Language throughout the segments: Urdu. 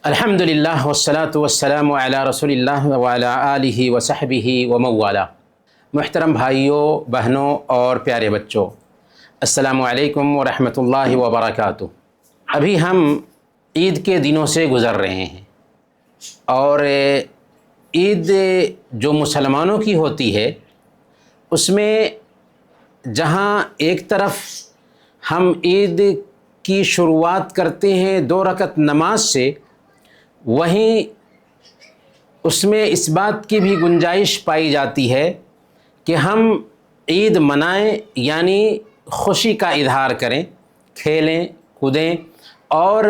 الحمدللہ والصلاة والسلام علی رسول اللہ وعلی آلہ وصحبہ ومن والہ۔ محترم بھائیوں، بہنوں اور پیارے بچوں، السلام علیکم ورحمۃ اللہ وبرکاتہ۔ ابھی ہم عید کے دنوں سے گزر رہے ہیں اور عید جو مسلمانوں کی ہوتی ہے اس میں جہاں ایک طرف ہم عید کی شروعات کرتے ہیں 2 رکعت نماز سے، وہیں اس میں اس بات کی بھی گنجائش پائی جاتی ہے کہ ہم عید منائیں، یعنی خوشی کا اظہار کریں، کھیلیں کودیں اور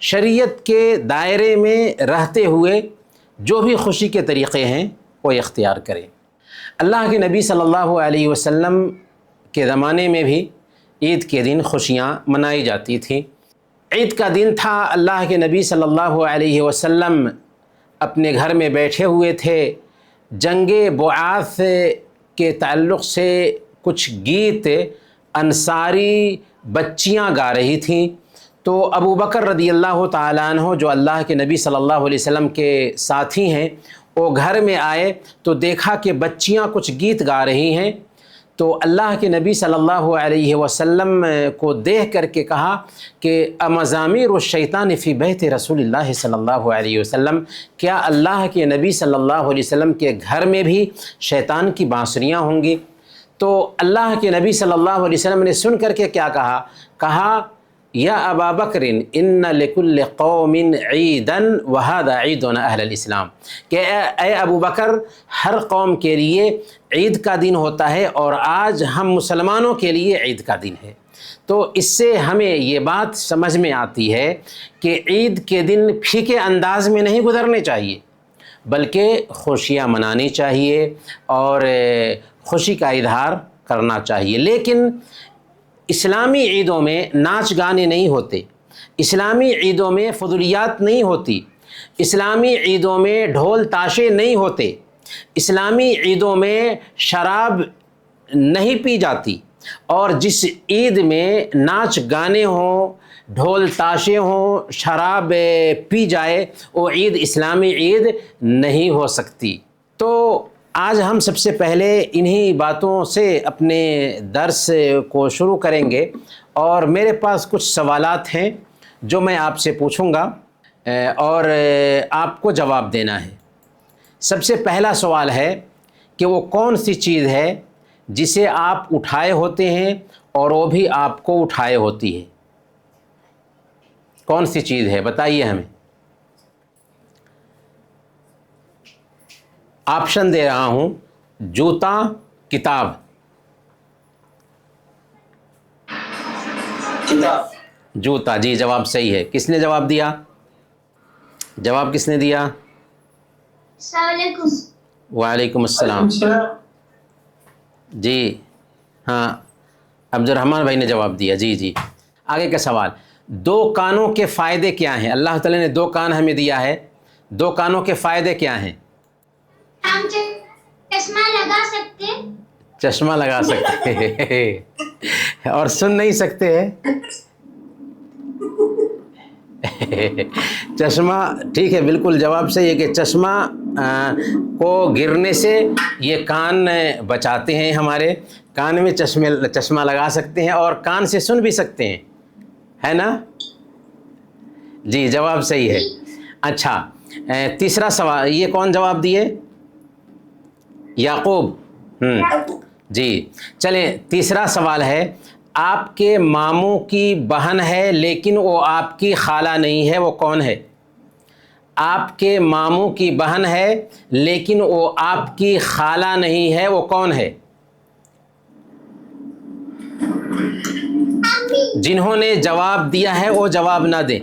شریعت کے دائرے میں رہتے ہوئے جو بھی خوشی کے طریقے ہیں وہ اختیار کریں۔ اللہ کے نبی صلی اللہ علیہ وسلم کے زمانے میں بھی عید کے دن خوشیاں منائی جاتی تھیں۔ عید کا دن تھا، اللہ کے نبی صلی اللہ علیہ وسلم اپنے گھر میں بیٹھے ہوئے تھے، جنگ بعاث کے تعلق سے کچھ گیت انصاری بچیاں گا رہی تھیں، تو ابو بکر رضی اللہ تعالیٰ عنہ جو اللہ کے نبی صلی اللہ علیہ وسلم کے ساتھی ہیں، وہ گھر میں آئے تو دیکھا کہ بچیاں کچھ گیت گا رہی ہیں، تو اللہ کے نبی صلی اللہ علیہ وسلم کو دیکھ کر کے کہا کہ امزامیر الشیطان فی بیت رسول اللہ صلی اللہ علیہ وسلم، کیا اللہ کے نبی صلی اللہ علیہ وسلم کے گھر میں بھی شیطان کی بانسریاں ہوں گی؟ تو اللہ کے نبی صلی اللہ علیہ وسلم نے سن کر کے کیا کہا یا ابا بکر ان لکل قوم عیدا وہذا عیدنا اہل الاسلام، کہ اے ابو بکر، ہر قوم کے لیے عید کا دن ہوتا ہے اور آج ہم مسلمانوں کے لیے عید کا دن ہے۔ تو اس سے ہمیں یہ بات سمجھ میں آتی ہے کہ عید کے دن پھیکے انداز میں نہیں گزرنے چاہیے، بلکہ خوشیاں منانی چاہیے اور خوشی کا اظہار کرنا چاہیے۔ لیکن اسلامی عیدوں میں ناچ گانے نہیں ہوتے، اسلامی عیدوں میں فضولیات نہیں ہوتی، اسلامی عیدوں میں ڈھول تاشے نہیں ہوتے، اسلامی عیدوں میں شراب نہیں پی جاتی، اور جس عید میں ناچ گانے ہوں، ڈھول تاشے ہوں، شراب پی جائے، وہ عید اسلامی عید نہیں ہو سکتی۔ تو آج ہم سب سے پہلے انہی باتوں سے اپنے درس کو شروع کریں گے، اور میرے پاس کچھ سوالات ہیں جو میں آپ سے پوچھوں گا اور آپ کو جواب دینا ہے۔ سب سے پہلا سوال ہے کہ وہ کون سی چیز ہے جسے آپ اٹھائے ہوتے ہیں اور وہ بھی آپ کو اٹھائے ہوتی ہے؟ کون سی چیز ہے بتائیے ہمیں۔ آپشن دے رہا ہوں: جوتا، کتاب۔ جوتا، جی جواب صحیح ہے۔ کس نے جواب دیا؟ جواب کس نے دیا؟ السلام علیکم۔ وعلیکم السلام۔ جی ہاں، عبد الرحمن بھائی نے جواب دیا۔ جی آگے کا سوال: 2 کانوں کے فائدے کیا ہیں؟ اللہ تعالیٰ نے 2 کان ہمیں دیا ہے، 2 کانوں کے فائدے کیا ہیں؟ ہم چشمہ لگا سکتے ہیں۔ چشمہ لگا سکتے ہیں اور سن نہیں سکتے ہیں۔ چشمہ ٹھیک ہے، بالکل جواب صحیح ہے کہ چشمہ کو گرنے سے یہ کان بچاتے ہیں، ہمارے کان میں چشمہ لگا سکتے ہیں اور کان سے سن بھی سکتے ہیں، ہے نا؟ جی جواب صحیح ہے۔ اچھا، تیسرا سوال یہ کون جواب دیے؟ یعقوب۔ جی چلیں، تیسرا سوال ہے: آپ کے ماموں کی بہن ہے لیکن وہ آپ کی خالہ نہیں ہے، وہ کون ہے؟ آپ کے ماموں کی بہن ہے لیکن وہ آپ کی خالہ نہیں ہے، وہ کون ہے؟ جنہوں نے جواب دیا ہے وہ جواب نہ دیں۔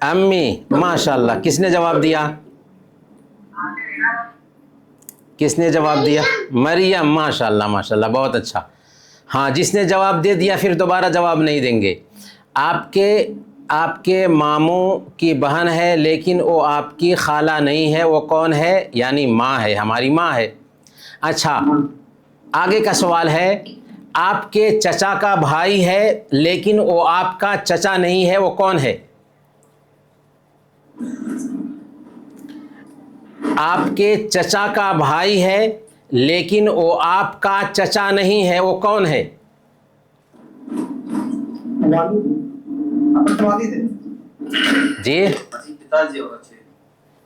امی، ماشاءاللہ۔ کس نے جواب دیا؟ کس نے جواب دیا؟ مریم، ماشاءاللہ ماشاءاللہ، بہت اچھا۔ ہاں، جس نے جواب دے دیا پھر دوبارہ جواب نہیں دیں گے۔ آپ کے ماموں کی بہن ہے لیکن وہ آپ کی خالہ نہیں ہے، وہ کون ہے؟ یعنی ماں ہے، ہماری ماں ہے۔ اچھا، آگے کا سوال ہے: آپ کے چچا کا بھائی ہے لیکن وہ آپ کا چچا نہیں ہے، وہ کون ہے؟ آپ کے چچا کا بھائی ہے لیکن وہ آپ کا چچا نہیں ہے، وہ کون ہے؟ جی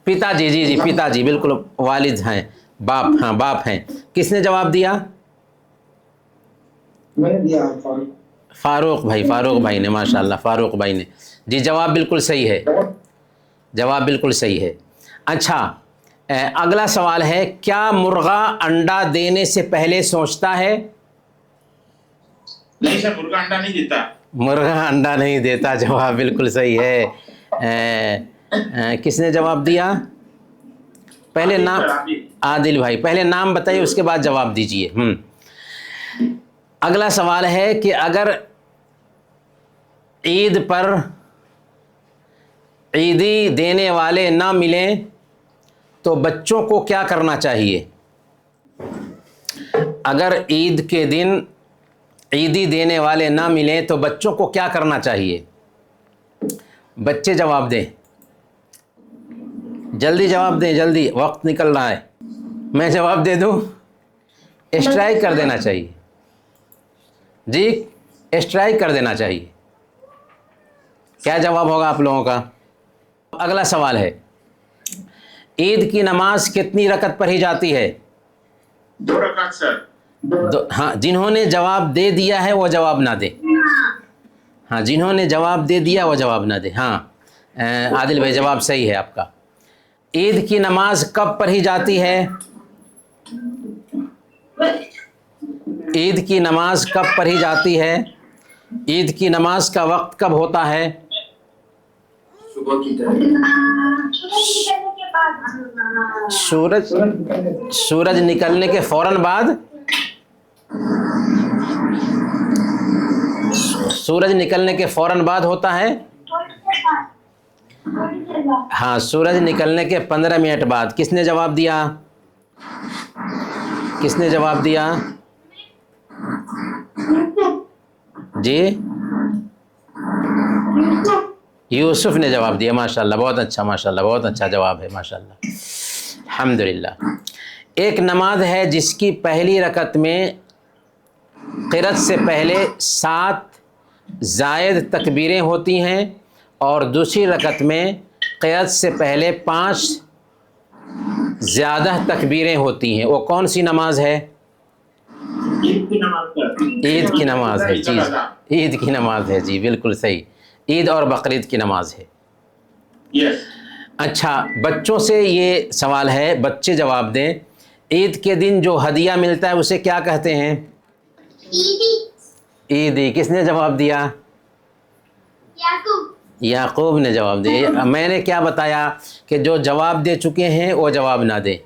پتا جی، جی جی پتا جی، بالکل والد ہیں، باپ، ہاں باپ ہیں۔ کس نے جواب دیا؟ میں نے دیا فاروق بھائی نے، ماشاءاللہ فاروق بھائی نے، جی جواب بالکل صحیح ہے، جواب بالکل صحیح ہے۔ اچھا اگلا سوال ہے، کیا مرغا انڈا دینے سے پہلے سوچتا ہے؟ نہیں سر، مرغا انڈا نہیں دیتا۔ مرغا انڈا نہیں دیتا، جواب بالکل صحیح ہے۔ کس نے جواب دیا؟ پہلے نام، عادل بھائی، پہلے نام بتائیے اس کے بعد جواب دیجئے۔ اگلا سوال ہے کہ اگر عید پر عیدی دینے والے نہ ملیں تو بچوں کو کیا کرنا چاہیے؟ اگر عید کے دن عیدی دینے والے نہ ملیں تو بچوں کو کیا کرنا چاہیے؟ بچے جواب دیں، جلدی جواب دیں، جلدی، وقت نکل رہا ہے۔ میں جواب دے دوں؟ اسٹرائک کر دینا چاہیے، جی اسٹرائک کر دینا چاہیے۔ کیا جواب ہوگا آپ لوگوں کا؟ اگلا سوال ہے، عید کی نماز کتنی رکعت پڑھی جاتی ہے؟ 2 رکعت سر۔ ہاں جنہوں نے جواب دے دیا ہے وہ جواب نہ دے، ہاں جنہوں نے جواب دے دیا وہ جواب نہ دے۔ ہاں عادل بھائی جواب صحیح ہے آپ کا۔ عید کی نماز کب پڑھی جاتی ہے؟ عید کی نماز کب پڑھی جاتی ہے؟ عید کی نماز کا وقت کب ہوتا ہے؟ صبح کی سورج نکلنے کے فوراً بعد، سورج نکلنے کے فوراً بعد ہوتا ہے۔ ہاں سورج نکلنے کے 15 منٹ بعد۔ کس نے جواب دیا؟ کس نے جواب دیا؟ جی یوسف نے جواب دیا، ماشاءاللہ بہت اچھا، ماشاءاللہ بہت اچھا جواب ہے، ماشاءاللہ الحمدللہ۔ ایک نماز ہے جس کی پہلی رکعت میں قرأت سے پہلے 7 زائد تکبیریں ہوتی ہیں اور دوسری رکعت میں قرأت سے پہلے 5 زیادہ تکبیریں ہوتی ہیں، وہ کون سی نماز ہے؟ عید کی نماز سر۔ عید کی نماز ہے، جی عید کی نماز ہے، جی بالکل صحیح، عید اور بقرعید کی نماز ہے۔ یس۔ اچھا بچوں سے یہ سوال ہے، بچے جواب دیں، عید کے دن جو ہدیہ ملتا ہے اسے کیا کہتے ہیں؟ عیدی۔ عیدی۔ کس نے جواب دیا؟ یعقوب۔ یعقوب نے جواب دیا۔ میں نے کیا بتایا کہ جو جواب دے چکے ہیں وہ جواب نہ دیں۔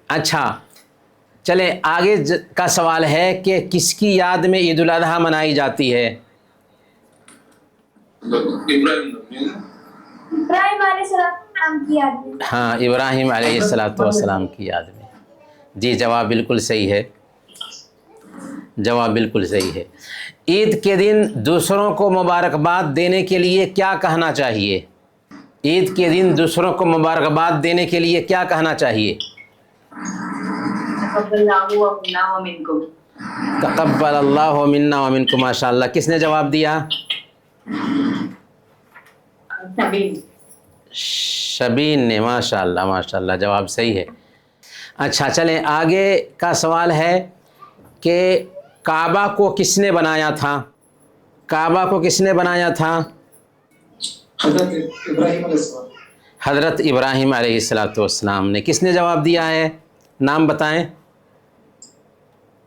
اچھا چلیں آگے کا سوال ہے کہ کس کی یاد میں عید الاضحیٰ منائی جاتی ہے؟ ابراہیم علیہ السلام کی یاد میں۔ ہاں ابراہیم علیہ السلام کی یاد میں، جی جواب بالکل صحیح ہے، جواب بالکل صحیح ہے۔ عید کے دن دوسروں کو مبارکباد دینے کے لیے کیا کہنا چاہیے؟ عید کے دن دوسروں کو مبارکباد دینے کے لیے کیا کہنا چاہیے؟ تقبل اللہ منا ومنکم، ماشاء اللہ۔ کس نے جواب دیا؟ شبین نے، ماشاء اللہ ماشاء اللہ، جواب صحیح ہے۔ اچھا چلیں آگے کا سوال ہے کہ کعبہ کو کس نے بنایا تھا؟ کعبہ کو کس نے بنایا تھا؟ حضرت ابراہیم علیہ السلام۔ حضرت ابراہیم علیہ السلام نے۔ کس نے جواب دیا ہے؟ نام بتائیں۔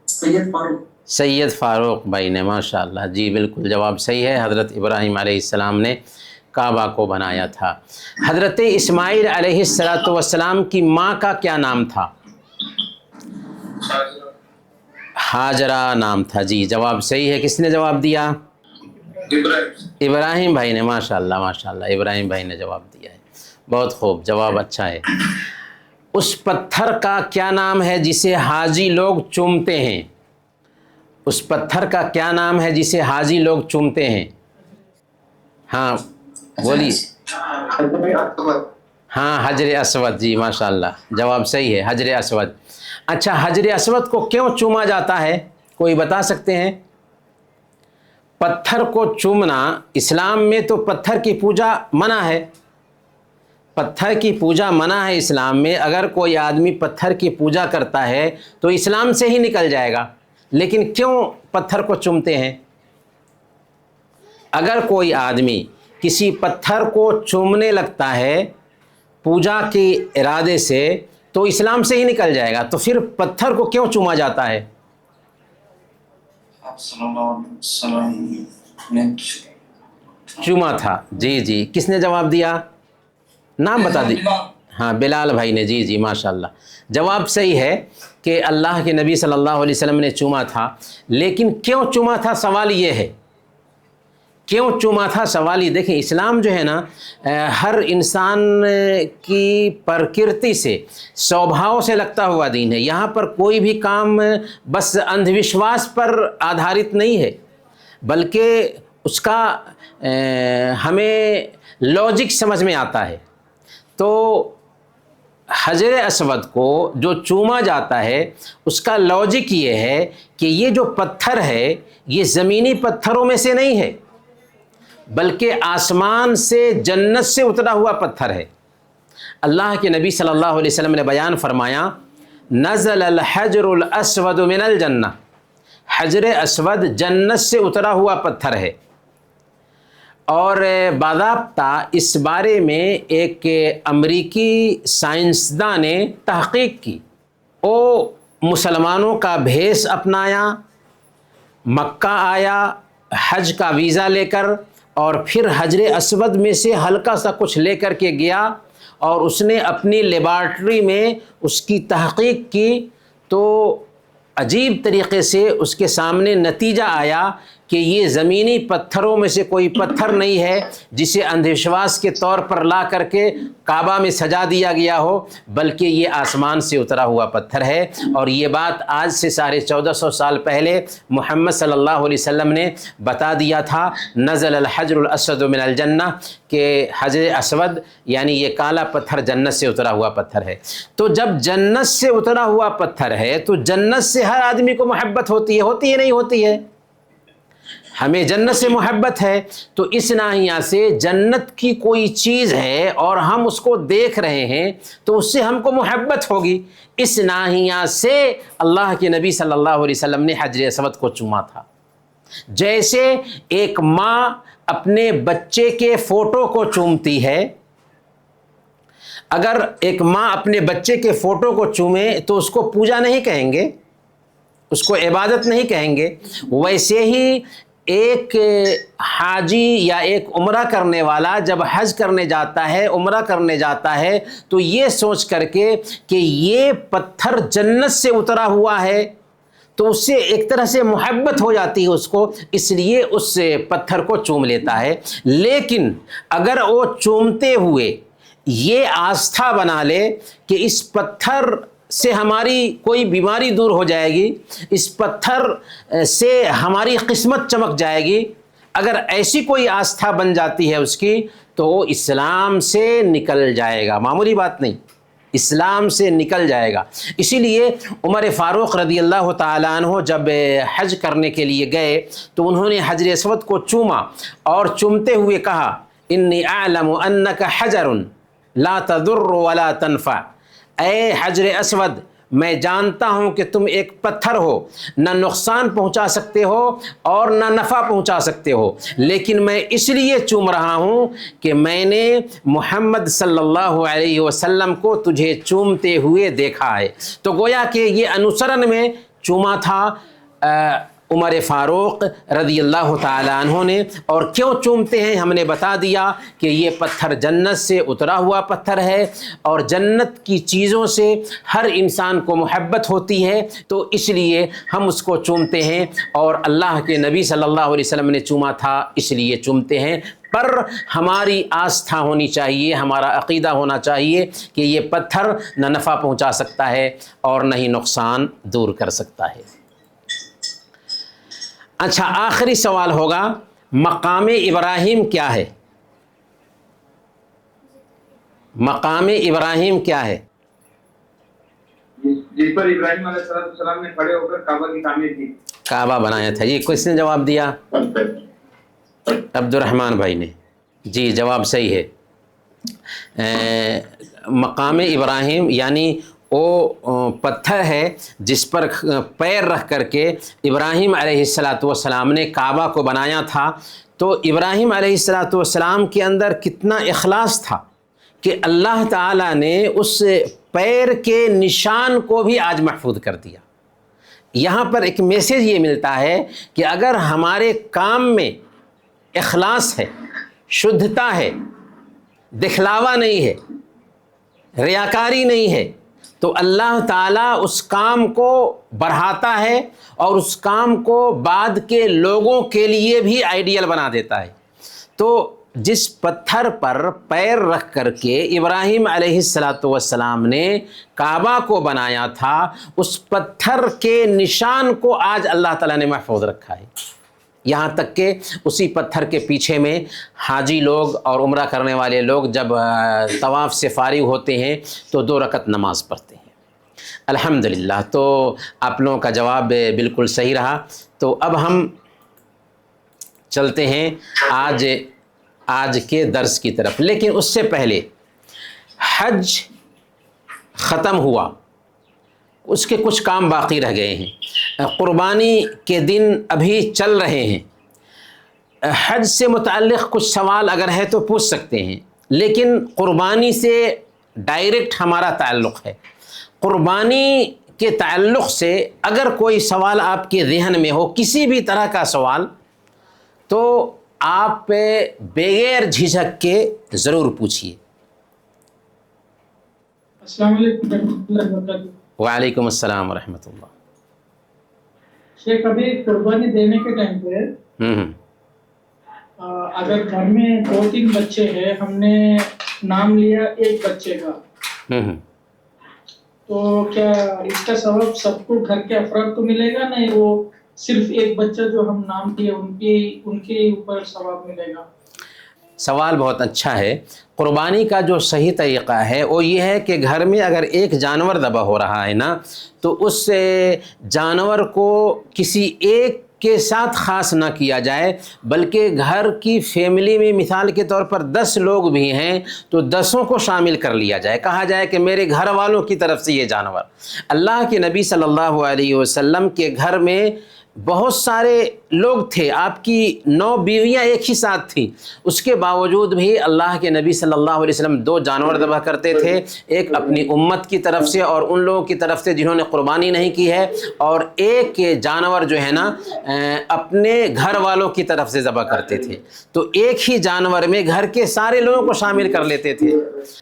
سید فاروق۔ سید فاروق بھائی نے، ماشاء اللہ، جی بالکل جواب صحیح ہے، حضرت ابراہیم علیہ السلام نے کعبہ کو بنایا تھا۔ حضرت اسماعیل علیہ السلام کی ماں کا کیا نام تھا؟ ہاجرہ نام تھا، جی جواب صحیح ہے۔ کس نے جواب دیا؟ ابراہیم بھائی نے، ماشاء اللہ ماشاء اللہ، ابراہیم بھائی نے جواب دیا ہے، بہت خوب، جواب اچھا ہے۔ اس پتھر کا کیا نام ہے جسے حاجی لوگ چومتے ہیں؟ اس پتھر کا کیا نام ہے جسے حاجی لوگ چومتے ہیں؟ ہاں بولیے. ہاں حجر اسود، جی ماشاء اللہ جواب صحیح ہے، حجر اسود. اچھا حجر اسود کو کیوں چوما جاتا ہے، کوئی بتا سکتے ہیں؟ پتھر کو چومنا، اسلام میں تو پتھر کی پوجا منع ہے، پتھر کی پوجا منع ہے اسلام میں. اگر کوئی آدمی پتھر کی پوجا کرتا ہے تو اسلام سے ہی نکل جائے گا، لیکن کیوں پتھر کو چومتے ہیں؟ اگر کوئی آدمی کسی پتھر کو چومنے لگتا ہے پوجا کے ارادے سے تو اسلام سے ہی نکل جائے گا، تو پھر پتھر کو کیوں چوما جاتا ہے؟ آپ صلی اللہ علیہ وسلم نے چوما تھا. جی جی کس نے جواب دیا؟ نام بتا دی. ہاں بلال بھائی نے. جی جی ماشاء اللہ جواب صحیح ہے کہ اللہ کے نبی صلی اللہ علیہ وسلم نے چوما تھا. لیکن کیوں چوما تھا سوال یہ ہے، کیوں چوما تھا سوال یہ. دیکھیں اسلام جو ہے نا ہر انسان کی پرکرتی سے سوبھاؤ سے لگتا ہوا دین ہے. یہاں پر کوئی بھی کام بس اندھ وشواس پر آدھارت نہیں ہے، بلکہ اس کا ہمیں لاجک سمجھ میں آتا ہے. تو حجر اسود کو جو چوما جاتا ہے اس کا لاجک یہ ہے کہ یہ جو پتھر ہے یہ زمینی پتھروں میں سے نہیں ہے، بلکہ آسمان سے جنت سے اترا ہوا پتھر ہے. اللہ کے نبی صلی اللہ علیہ وسلم نے بیان فرمایا نزل الحجر الاسود من الجنہ، حجر اسود جنت سے اترا ہوا پتھر ہے. اور باضابطہ اس بارے میں ایک امریکی سائنسداں نے تحقیق کی. وہ مسلمانوں کا بھیس اپنایا، مکہ آیا حج کا ویزا لے کر، اور پھر حجر اسود میں سے ہلکا سا کچھ لے کر کے گیا اور اس نے اپنی لیبارٹری میں اس کی تحقیق کی. تو عجیب طریقے سے اس کے سامنے نتیجہ آیا کہ یہ زمینی پتھروں میں سے کوئی پتھر نہیں ہے جسے اندھ وشواس کے طور پر لا کر کے کعبہ میں سجا دیا گیا ہو، بلکہ یہ آسمان سے اترا ہوا پتھر ہے. اور یہ بات آج سے 1450 سال پہلے محمد صلی اللہ علیہ وسلم نے بتا دیا تھا. نزل الحجر الاسود من الجنہ، کہ حجر اسود یعنی یہ کالا پتھر جنت سے اترا ہوا پتھر ہے. تو جب جنت سے اترا ہوا پتھر ہے تو جنت سے ہر آدمی کو محبت ہوتی ہے نہیں ہوتی ہے؟ ہمیں جنت سے محبت ہے. تو اس ناحیہ سے جنت کی کوئی چیز ہے اور ہم اس کو دیکھ رہے ہیں تو اس سے ہم کو محبت ہوگی. اس ناحیہ سے اللہ کے نبی صلی اللہ علیہ وسلم نے حجر اسود کو چوما تھا. جیسے ایک ماں اپنے بچے کے فوٹو کو چومتی ہے، اگر ایک ماں اپنے بچے کے فوٹو کو چومے تو اس کو پوجا نہیں کہیں گے، اس کو عبادت نہیں کہیں گے. ویسے ہی ایک حاجی یا ایک عمرہ کرنے والا جب حج کرنے جاتا ہے، عمرہ کرنے جاتا ہے، تو یہ سوچ کر کے کہ یہ پتھر جنت سے اترا ہوا ہے تو اس سے ایک طرح سے محبت ہو جاتی ہے اس کو، اس لیے اس پتھر کو چوم لیتا ہے. لیکن اگر وہ چومتے ہوئے یہ آستھا بنا لے کہ اس پتھر سے ہماری کوئی بیماری دور ہو جائے گی، اس پتھر سے ہماری قسمت چمک جائے گی، اگر ایسی کوئی آستھا بن جاتی ہے اس کی تو وہ اسلام سے نکل جائے گا. معمولی بات نہیں، اسلام سے نکل جائے گا. اسی لیے عمر فاروق رضی اللہ تعالیٰ عنہ جب حج کرنے کے لیے گئے تو انہوں نے حجر اسود کو چوما اور چومتے ہوئے کہا انی اعلم انک حجر لا تضر ولا تنفع. اے حجر اسود، میں جانتا ہوں کہ تم ایک پتھر ہو، نہ نقصان پہنچا سکتے ہو اور نہ نفع پہنچا سکتے ہو، لیکن میں اس لیے چوم رہا ہوں کہ میں نے محمد صلی اللہ علیہ وسلم کو تجھے چومتے ہوئے دیکھا ہے. تو گویا کہ یہ انوسرن میں چوما تھا عمر فاروق رضی اللہ تعالیٰ عنہ نے. اور کیوں چومتے ہیں ہم نے بتا دیا کہ یہ پتھر جنت سے اترا ہوا پتھر ہے اور جنت کی چیزوں سے ہر انسان کو محبت ہوتی ہے، تو اس لیے ہم اس کو چومتے ہیں. اور اللہ کے نبی صلی اللہ علیہ وسلم نے چوما تھا اس لیے چومتے ہیں. پر ہماری آستھا ہونی چاہیے، ہمارا عقیدہ ہونا چاہیے کہ یہ پتھر نہ نفع پہنچا سکتا ہے اور نہ ہی نقصان دور کر سکتا ہے. اچھا آخری سوال ہوگا، مقام ابراہیم کیا ہے؟ مقام ابراہیم کیا ہے؟ جس پر ابراہیم علیہ السلام نے کھڑے ہو کر کعبہ کی تعمیر کی. کعبہ بنایا تھا. یہ کس نے جواب دیا؟ عبد الرحمن بھائی نے. جی جواب صحیح ہے. مقام ابراہیم یعنی وہ پتھر ہے جس پر پیر رکھ کر کے ابراہیم علیہ السلام نے کعبہ کو بنایا تھا. تو ابراہیم علیہ السلام کے اندر کتنا اخلاص تھا کہ اللہ تعالیٰ نے اس پیر کے نشان کو بھی آج محفوظ کر دیا. یہاں پر ایک میسیج یہ ملتا ہے کہ اگر ہمارے کام میں اخلاص ہے، شدھتا ہے، دکھلاوا نہیں ہے، ریاکاری نہیں ہے، تو اللہ تعالیٰ اس کام کو بڑھاتا ہے اور اس کام کو بعد کے لوگوں کے لیے بھی آئیڈیل بنا دیتا ہے. تو جس پتھر پر پیر رکھ کر کے ابراہیم علیہ السلام نے کعبہ کو بنایا تھا، اس پتھر کے نشان کو آج اللہ تعالیٰ نے محفوظ رکھا ہے. یہاں تک کہ اسی پتھر کے پیچھے میں حاجی لوگ اور عمرہ کرنے والے لوگ جب طواف سے فارغ ہوتے ہیں تو 2 رکعت نماز پڑھتے ہیں. الحمدللہ. تو آپ لوگوں کا جواب بالکل صحیح رہا. تو اب ہم چلتے ہیں آج کے درس کی طرف. لیکن اس سے پہلے حج ختم ہوا، اس کے کچھ کام باقی رہ گئے ہیں. قربانی کے دن ابھی چل رہے ہیں. حج سے متعلق کچھ سوال اگر ہے تو پوچھ سکتے ہیں، لیکن قربانی سے ڈائریکٹ ہمارا تعلق ہے. قربانی کے تعلق سے اگر کوئی سوال آپ کے ذہن میں ہو، کسی بھی طرح کا سوال، تو آپ بغیر جھجک کے ضرور پوچھیے. السلام علیکم ورحمۃ اللہ وبرکاتہ. وعلیکم السلام ورحمۃ اللہ. شیخ ابھی قربانی دینے کے ٹائم پہ اگر گھر میں 2-3 بچے ہیں، ہم نے نام لیا ایک بچے کا، تو کیا اس کا ثواب سب کو گھر کے افراد کو ملے گا؟ نہیں، وہ صرف ایک بچہ جو ہم نام دیے ان کے اوپر ثواب ملے گا؟ سوال بہت اچھا ہے. قربانی کا جو صحیح طریقہ ہے وہ یہ ہے کہ گھر میں اگر ایک جانور ذبح ہو رہا ہے نا، تو اس جانور کو کسی ایک کے ساتھ خاص نہ کیا جائے، بلکہ گھر کی فیملی میں مثال کے طور پر 10 لوگ بھی ہیں تو 10 کو شامل کر لیا جائے. کہا جائے کہ میرے گھر والوں کی طرف سے یہ جانور. اللہ کے نبی صلی اللہ علیہ وسلم کے گھر میں بہت سارے لوگ تھے، آپ کی 9 بیویاں ایک ہی ساتھ تھیں، اس کے باوجود بھی اللہ کے نبی صلی اللہ علیہ وسلم 2 جانور ذبح کرتے تھے، ایک اپنی امت کی طرف سے اور ان لوگوں کی طرف سے جنہوں نے قربانی نہیں کی ہے، اور ایک جانور جو ہے نا اپنے گھر والوں کی طرف سے ذبح کرتے تھے. تو ایک ہی جانور میں گھر کے سارے لوگوں کو شامل کر لیتے تھے.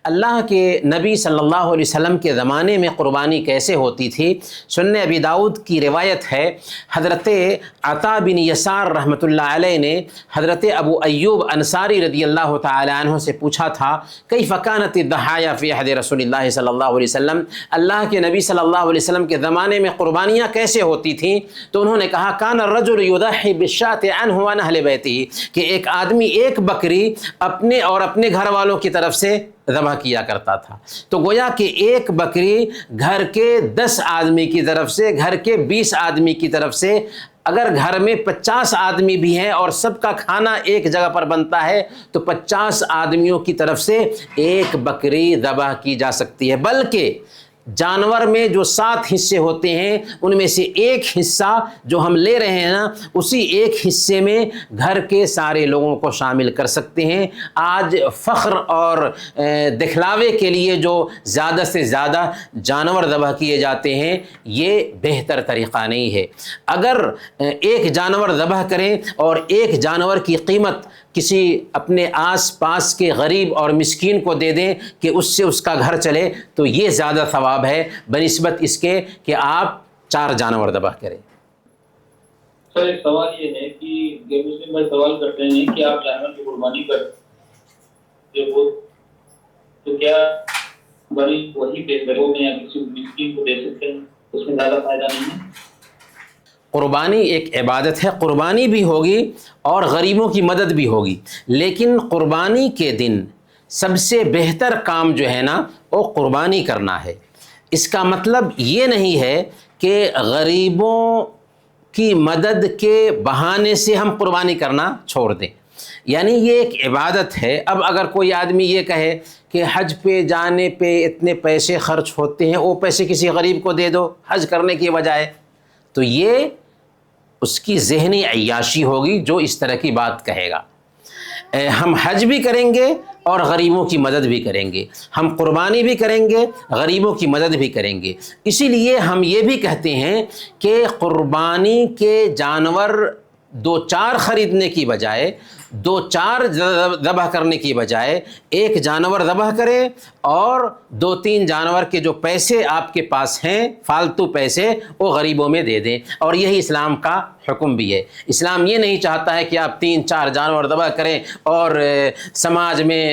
اللہ کے نبی صلی اللہ علیہ وسلم کے زمانے میں قربانی کیسے ہوتی تھی؟ سنن ابی داؤد کی روایت ہے، حضرت عطا بن یسار رحمۃ اللہ علیہ نے حضرت ابو ایوب انصاری رضی اللہ تعالی عنہ سے پوچھا تھا، کیف کانت الضحایا فی عہد رسول اللہ صلی اللہ علیہ وسلم، اللہ کے نبی صلی اللہ علیہ وسلم کے زمانے میں قربانیاں کیسے ہوتی تھیں؟ تو انہوں نے کہا، کان الرجل یضحی بالشاۃ عنہ وعن اہل بیتہ، کہ ایک آدمی ایک بکری اپنے اور اپنے گھر والوں کی طرف سے ذبح کیا کرتا تھا. تو گویا کہ ایک بکری گھر کے 10 آدمی کی طرف سے، گھر کے 20 آدمی کی طرف سے، اگر گھر میں 50 آدمی بھی ہیں اور سب کا کھانا ایک جگہ پر بنتا ہے تو 50 آدمیوں کی طرف سے ایک بکری ذبح کی جا سکتی ہے. بلکہ جانور میں جو 7 حصے ہوتے ہیں ان میں سے ایک حصہ جو ہم لے رہے ہیں نا، اسی ایک حصے میں گھر کے سارے لوگوں کو شامل کر سکتے ہیں. آج فخر اور دکھلاوے کے لیے جو زیادہ سے زیادہ جانور ذبح کیے جاتے ہیں، یہ بہتر طریقہ نہیں ہے. اگر ایک جانور ذبح کریں اور ایک جانور کی قیمت کسی اپنے آس پاس کے غریب اور مسکین کو دے دیں کہ اس سے اس کا گھر چلے، تو یہ زیادہ ثواب ہے بنسبت اس کے کہ آپ 4 جانور ذبح کریں. سر ایک سوال یہ ہے کہ غیر مسلم بھائی سوال کرتے ہیں کہ آپ جانور کی قربانی کرتے ہو تو کیا وہی پیسے میں یا کسی مسکین کو دے سکتے ہیں؟ اس میں زیادہ فائدہ نہیں ہے؟ قربانی ایک عبادت ہے، قربانی بھی ہوگی اور غریبوں کی مدد بھی ہوگی، لیکن قربانی کے دن سب سے بہتر کام جو ہے نا وہ قربانی کرنا ہے۔ اس کا مطلب یہ نہیں ہے کہ غریبوں کی مدد کے بہانے سے ہم قربانی کرنا چھوڑ دیں، یعنی یہ ایک عبادت ہے۔ اب اگر کوئی آدمی یہ کہے کہ حج پہ جانے پہ اتنے پیسے خرچ ہوتے ہیں، وہ پیسے کسی غریب کو دے دو حج کرنے کی بجائے، تو یہ اس کی ذہنی عیاشی ہوگی جو اس طرح کی بات کہے گا۔ ہم حج بھی کریں گے اور غریبوں کی مدد بھی کریں گے، ہم قربانی بھی کریں گے، غریبوں کی مدد بھی کریں گے۔ اسی لیے ہم یہ بھی کہتے ہیں کہ قربانی کے جانور 2-4 خریدنے کی بجائے، 2-4 ذبح کرنے کی بجائے ایک جانور ذبح کریں اور 2-3 جانور کے جو پیسے آپ کے پاس ہیں فالتو پیسے وہ غریبوں میں دے دیں، اور یہی اسلام کا حکم بھی ہے۔ اسلام یہ نہیں چاہتا ہے کہ آپ 3-4 جانور ذبح کریں اور سماج میں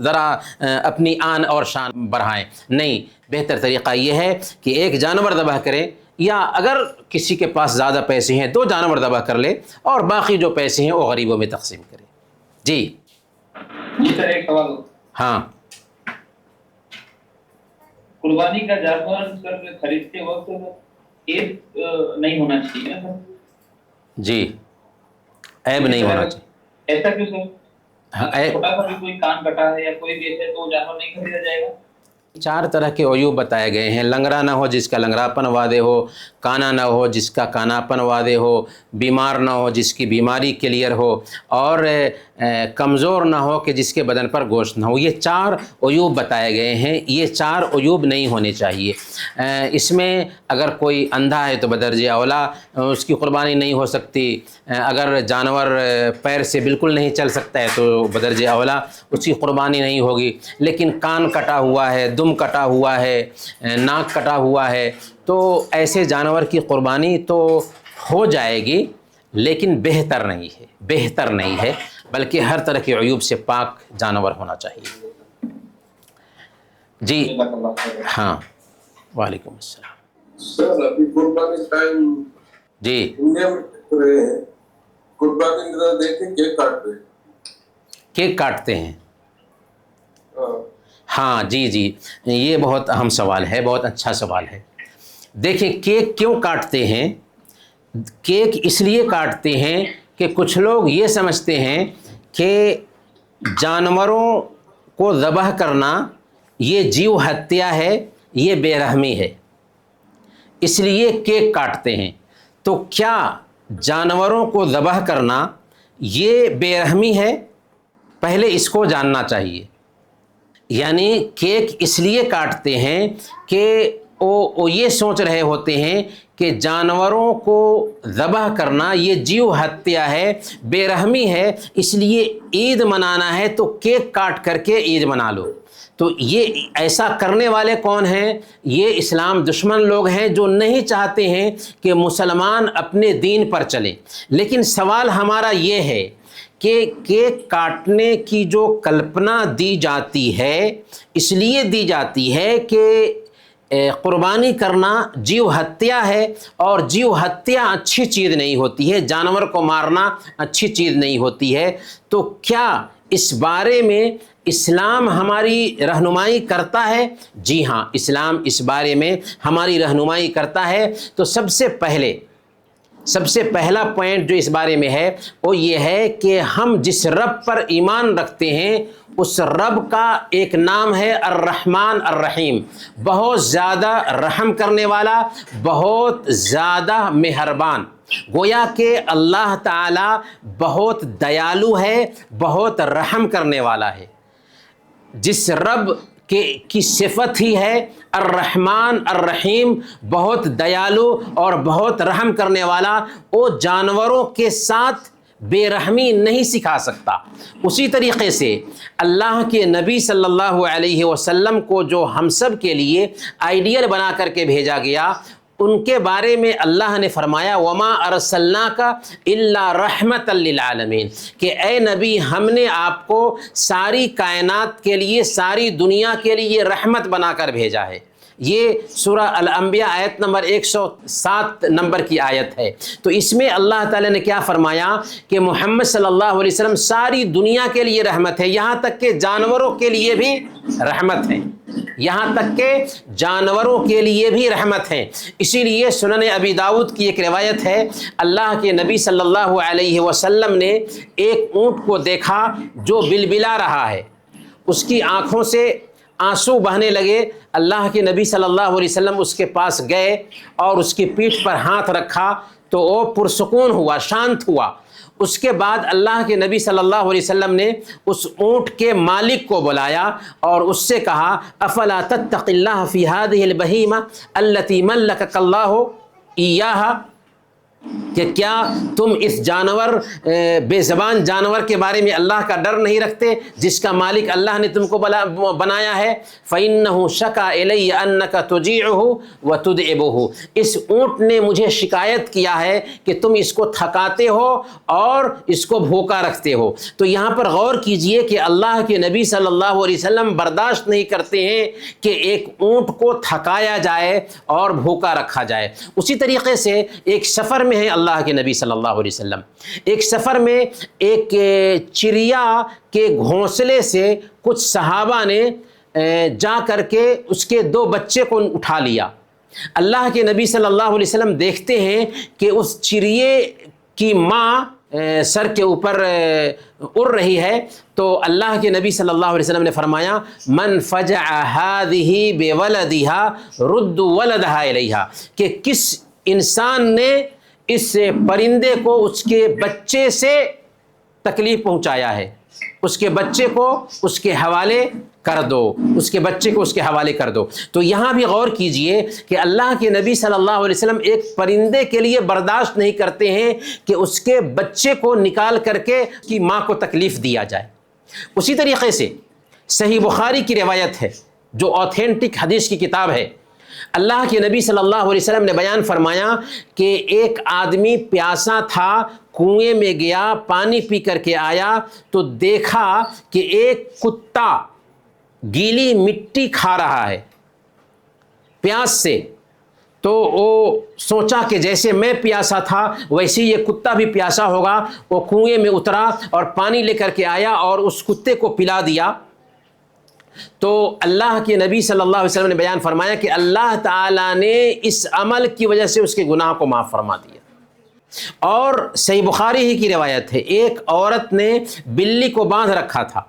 ذرا اپنی آن اور شان بڑھائیں، نہیں، بہتر طریقہ یہ ہے کہ ایک جانور ذبح کریں، یا اگر کسی کے پاس زیادہ پیسے ہیں 2 جانور ذبح کر لے اور باقی جو پیسے ہیں وہ غریبوں میں تقسیم کرے۔ جی سر ایک سوال، ہاں، قربانی کا جانور سر خریدتے وقت عیب نہیں ہونا چاہیے سر؟ جی، عیب نہیں ہونا چاہیے۔ ایسا کیوں سر؟ چھوٹا سا بھی کوئی کان کٹا ہے یا کوئی بھی ہے تو جانور نہیں خریدا جائے گا؟ 4 طرح کے عیوب بتائے گئے ہیں، لنگڑا نہ ہو جس کا لنگڑاپن واضح ہو، کانا نہ ہو جس کا کاناپن واضح ہو، بیمار نہ ہو جس کی بیماری کلیئر ہو، اور کمزور نہ ہو کہ جس کے بدن پر گوشت نہ ہو۔ یہ 4 عیوب بتائے گئے ہیں، یہ 4 عیوب نہیں ہونے چاہیے۔ اس میں اگر کوئی اندھا ہے تو بدرجہ اولا اس کی قربانی نہیں ہو سکتی، اگر جانور پیر سے بالکل نہیں چل سکتا ہے تو بدرجہ اولا اس کی قربانی نہیں ہوگی، لیکن کان کٹا ہوا ہے، دم کٹا ہوا ہے، ناک کٹا ہوا ہے، تو ایسے جانور کی قربانی تو ہو جائے گی، لیکن بہتر نہیں ہے، بلکہ ہر طرح کے عیوب سے پاک جانور ہونا چاہیے۔ جی ہاں، وعلیکم السلام۔ سر ابھی قربانی ٹائم جی انڈیا میں دیکھ رہے ہیں، قربانی کی طرح دیکھیں کیک کاٹتے ہیں۔ ہاں جی، یہ بہت اہم سوال ہے، بہت اچھا سوال ہے۔ دیکھیں کیک کیوں کاٹتے ہیں؟ کیک اس لیے کاٹتے ہیں کہ کچھ لوگ یہ سمجھتے ہیں کہ جانوروں کو ذبح کرنا یہ جیو ہتیا ہے، یہ بے رحمی ہے، اس لیے کیک کاٹتے ہیں۔ تو کیا جانوروں کو ذبح کرنا یہ بے رحمی ہے؟ پہلے اس کو جاننا چاہیے۔ یعنی کیک اس لیے کاٹتے ہیں کہ وہ یہ سوچ رہے ہوتے ہیں کہ جانوروں کو ذبح کرنا یہ جیو ہتیا ہے، بے رحمی ہے، اس لیے عید منانا ہے تو کیک کاٹ کر کے عید منا لو۔ تو یہ ایسا کرنے والے کون ہیں؟ یہ اسلام دشمن لوگ ہیں جو نہیں چاہتے ہیں کہ مسلمان اپنے دین پر چلیں۔ لیکن سوال ہمارا یہ ہے کہ کیک کاٹنے کی جو کلپنا دی جاتی ہے اس لیے دی جاتی ہے کہ قربانی کرنا جیو ہتیا ہے، اور جیو ہتیا اچھی چیز نہیں ہوتی ہے، جانور کو مارنا اچھی چیز نہیں ہوتی ہے۔ تو کیا اس بارے میں اسلام ہماری رہنمائی کرتا ہے؟ جی ہاں، اسلام اس بارے میں ہماری رہنمائی کرتا ہے۔ تو سب سے پہلا پوائنٹ جو اس بارے میں ہے وہ یہ ہے کہ ہم جس رب پر ایمان رکھتے ہیں اس رب کا ایک نام ہے الرحمن الرحیم، بہت زیادہ رحم کرنے والا، بہت زیادہ مہربان۔ گویا کہ اللہ تعالی بہت دیالو ہے، بہت رحم کرنے والا ہے۔ جس رب کی صفت ہی ہے الرحمن الرحیم، بہت دیالو اور بہت رحم کرنے والا، وہ جانوروں کے ساتھ بے رحمی نہیں سکھا سکتا۔ اسی طریقے سے اللہ کے نبی صلی اللہ علیہ وسلم کو جو ہم سب کے لیے آئیڈیل بنا کر کے بھیجا گیا، ان کے بارے میں اللہ نے فرمایا وَمَا أَرْسَلْنَاكَ إِلَّا رَحْمَةً لِلْعَالَمِينَ، کہ اے نبی ہم نے آپ کو ساری کائنات کے لیے، ساری دنیا کے لیے رحمت بنا کر بھیجا ہے۔ یہ سورہ الانبیاء آیت نمبر 107 نمبر کی آیت ہے۔ تو اس میں اللہ تعالیٰ نے کیا فرمایا کہ محمد صلی اللہ علیہ وسلم ساری دنیا کے لیے رحمت ہے، یہاں تک کہ جانوروں کے لیے بھی رحمت ہے، یہاں تک کہ جانوروں کے لیے بھی رحمت ہے۔ اسی لیے سنن ابی داؤد کی ایک روایت ہے، اللہ کے نبی صلی اللہ علیہ وسلم نے ایک اونٹ کو دیکھا جو بلبلا رہا ہے، اس کی آنکھوں سے آنسو بہنے لگے۔ اللہ کے نبی صلی اللہ علیہ وسلم اس کے پاس گئے اور اس کی پیٹھ پر ہاتھ رکھا تو وہ پرسکون ہوا، شانت ہوا۔ اس کے بعد اللہ کے نبی صلی اللہ علیہ وسلم نے اس اونٹ کے مالک کو بلایا اور اس سے کہا افلا تتق اللہ فی هذه البہیمہ التی ملکک اللہ ایہا، کہ کیا تم اس جانور بے زبان جانور کے بارے میں اللہ کا ڈر نہیں رکھتے جس کا مالک اللہ نے تم کو بنایا ہے؟ فَإِنَّهُ شَكَا إِلَيَّ أَنَّكَ تُجِيعُهُ وَتُدْعِبُهُ، اس اونٹ نے مجھے شکایت کیا ہے کہ تم اس کو تھکاتے ہو اور اس کو بھوکا رکھتے ہو۔ تو یہاں پر غور کیجئے کہ اللہ کے نبی صلی اللہ علیہ وسلم برداشت نہیں کرتے ہیں کہ ایک اونٹ کو تھکایا جائے اور بھوکا رکھا جائے۔ اسی طریقے سے ایک سفر میں ہے اللہ کے نبی صلی اللہ علیہ وسلم، ایک سفر میں ایک چڑیا کے گھونسلے سے کچھ صحابہ نے جا کر کے اس کے 2 بچے کو اٹھا لیا۔ اللہ کے نبی صلی اللہ علیہ وسلم دیکھتے ہیں کہ اس چڑیے کی ماں سر کے اوپر اڑ رہی ہے، تو اللہ کے نبی صلی اللہ علیہ وسلم نے فرمایا من فجع هذه بولدها رد ولدها الیہا، کہ کس انسان نے اس پرندے کو اس کے بچے سے تکلیف پہنچایا ہے، اس کے بچے کو اس کے حوالے کر دو، اس کے بچے کو اس کے حوالے کر دو۔ تو یہاں بھی غور کیجئے کہ اللہ کے نبی صلی اللہ علیہ وسلم ایک پرندے کے لیے برداشت نہیں کرتے ہیں کہ اس کے بچے کو نکال کر کے اس کی ماں کو تکلیف دیا جائے۔ اسی طریقے سے صحیح بخاری کی روایت ہے جو آتھینٹک حدیث کی کتاب ہے، اللہ کے نبی صلی اللہ علیہ وسلم نے بیان فرمایا کہ ایک آدمی پیاسا تھا، کنویں میں گیا، پانی پی کر کے آیا تو دیکھا کہ ایک کتا گیلی مٹی کھا رہا ہے پیاس سے، تو وہ سوچا کہ جیسے میں پیاسا تھا ویسے یہ کتا بھی پیاسا ہوگا۔ وہ کنویں میں اترا اور پانی لے کر کے آیا اور اس کتے کو پلا دیا۔ تو اللہ کے نبی صلی اللہ علیہ وسلم نے بیان فرمایا کہ اللہ تعالیٰ نے اس عمل کی وجہ سے اس کے گناہ کو معاف فرما دیا۔ اور صحیح بخاری ہی کی روایت ہے، ایک عورت نے بلی کو باندھ رکھا تھا،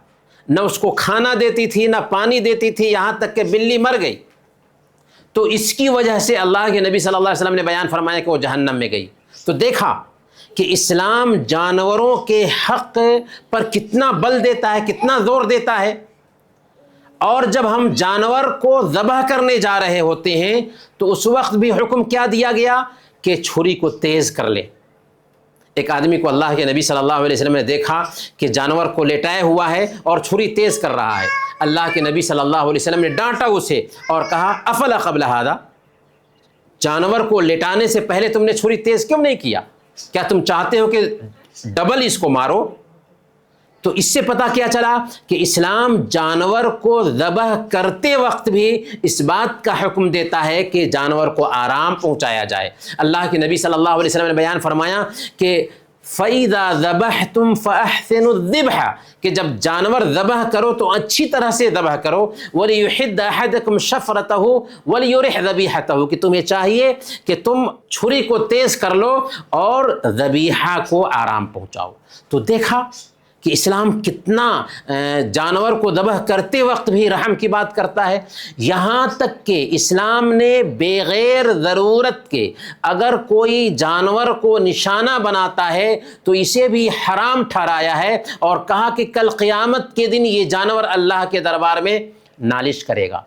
نہ اس کو کھانا دیتی تھی نہ پانی دیتی تھی، یہاں تک کہ بلی مر گئی۔ تو اس کی وجہ سے اللہ کے نبی صلی اللہ علیہ وسلم نے بیان فرمایا کہ وہ جہنم میں گئی۔ تو دیکھا کہ اسلام جانوروں کے حق پر کتنا بل دیتا ہے، کتنا زور دیتا ہے۔ اور جب ہم جانور کو ذبح کرنے جا رہے ہوتے ہیں تو اس وقت بھی حکم کیا دیا گیا کہ چھری کو تیز کر لے۔ ایک آدمی کو اللہ کے نبی صلی اللہ علیہ وسلم نے دیکھا کہ جانور کو لیٹائے ہوا ہے اور چھری تیز کر رہا ہے۔ اللہ کے نبی صلی اللہ علیہ وسلم نے ڈانٹا اسے اور کہا افلا قبل ھذا، جانور کو لیٹانے سے پہلے تم نے چھری تیز کیوں نہیں کیا؟ کیا تم چاہتے ہو کہ ڈبل اس کو مارو؟ تو اس سے پتہ کیا چلا کہ اسلام جانور کو ذبح کرتے وقت بھی اس بات کا حکم دیتا ہے کہ جانور کو آرام پہنچایا جائے۔ اللہ کے نبی صلی اللہ علیہ وسلم نے بیان فرمایا کہ فَإِذَا ذَبَحْتُمْ فَأَحْسِنُوا الذِّبْحَ، کہ جب جانور ذبح کرو تو اچھی طرح سے ذبح کرو۔ وَلِيُحِدَّ أَحَدَكُمْ شَفْرَتَهُ وَلِيُرِحْ ذَبِيحَتَهُ، کہ تمہیں چاہیے کہ تم چھری کو تیز کر لو اور ذبیحہ کو آرام پہنچاؤ۔ تو دیکھا کہ اسلام کتنا جانور کو ذبح کرتے وقت بھی رحم کی بات کرتا ہے، یہاں تک کہ اسلام نے بغیر ضرورت کے اگر کوئی جانور کو نشانہ بناتا ہے تو اسے بھی حرام ٹھہرایا ہے اور کہا کہ کل قیامت کے دن یہ جانور اللہ کے دربار میں نالش کرے گا۔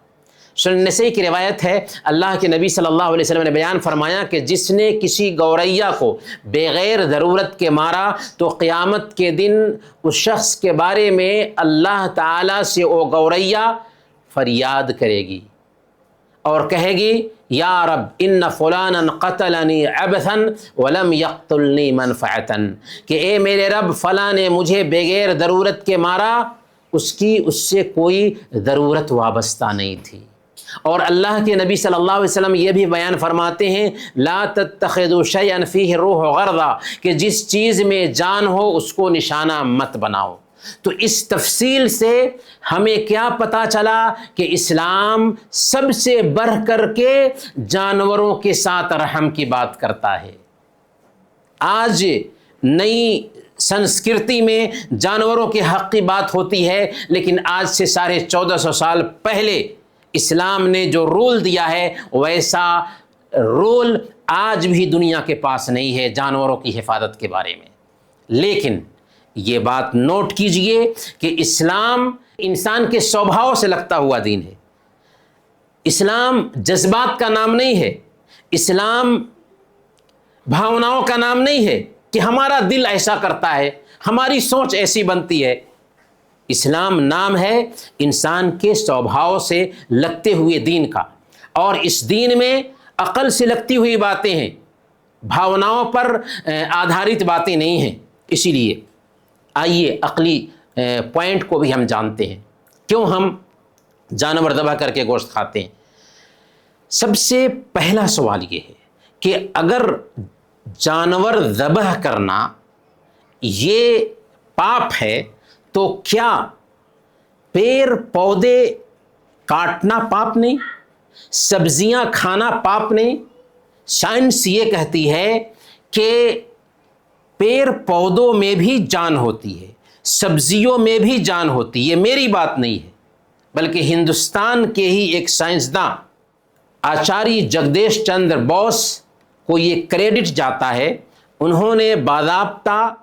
سنن نسائی کی روایت ہے، اللہ کے نبی صلی اللہ علیہ وسلم نے بیان فرمایا کہ جس نے کسی گوریا کو بغیر ضرورت کے مارا تو قیامت کے دن اس شخص کے بارے میں اللہ تعالیٰ سے وہ گوریا فریاد کرے گی اور کہے گی یا رب ان فلانا قتلنی عبثا ولم یقتلنی منفعتا، کہ اے میرے رب فلاں نے مجھے بغیر ضرورت کے مارا، اس کی اس سے کوئی ضرورت وابستہ نہیں تھی۔ اور اللہ کے نبی صلی اللہ علیہ وسلم یہ بھی بیان فرماتے ہیں لا تتخذوا شیئا فیہ الروح غرضا، کہ جس چیز میں جان ہو اس کو نشانہ مت بناؤ۔ تو اس تفصیل سے ہمیں کیا پتہ چلا کہ اسلام سب سے بڑھ کر کے جانوروں کے ساتھ رحم کی بات کرتا ہے۔ آج نئی سنسکرتی میں جانوروں کے حق کی بات ہوتی ہے، لیکن آج سے 1450 سال پہلے اسلام نے جو رول دیا ہے ویسا رول آج بھی دنیا کے پاس نہیں ہے جانوروں کی حفاظت کے بارے میں۔ لیکن یہ بات نوٹ کیجئے کہ اسلام انسان کے سوبھاؤ سے لگتا ہوا دین ہے۔ اسلام جذبات کا نام نہیں ہے، اسلام بھاوناؤں کا نام نہیں ہے کہ ہمارا دل ایسا کرتا ہے، ہماری سوچ ایسی بنتی ہے۔ اسلام نام ہے انسان کے سوبھاؤ سے لگتے ہوئے دین کا، اور اس دین میں عقل سے لگتی ہوئی باتیں ہیں، بھاوناؤں پر آدھارت باتیں نہیں ہیں۔ اسی لیے آئیے عقلی پوائنٹ کو بھی ہم جانتے ہیں، کیوں ہم جانور ذبح کر کے گوشت کھاتے ہیں۔ سب سے پہلا سوال یہ ہے کہ اگر جانور ذبح کرنا یہ پاپ ہے تو کیا پیڑ پودے کاٹنا پاپ نہیں؟ سبزیاں کھانا پاپ نہیں؟ سائنس یہ کہتی ہے کہ پیڑ پودوں میں بھی جان ہوتی ہے، سبزیوں میں بھی جان ہوتی ہے۔ یہ میری بات نہیں ہے، بلکہ ہندوستان کے ہی ایک سائنسداں آچاریہ جگدیش چندر بوس کو یہ کریڈٹ جاتا ہے۔ انہوں نے باضابطہ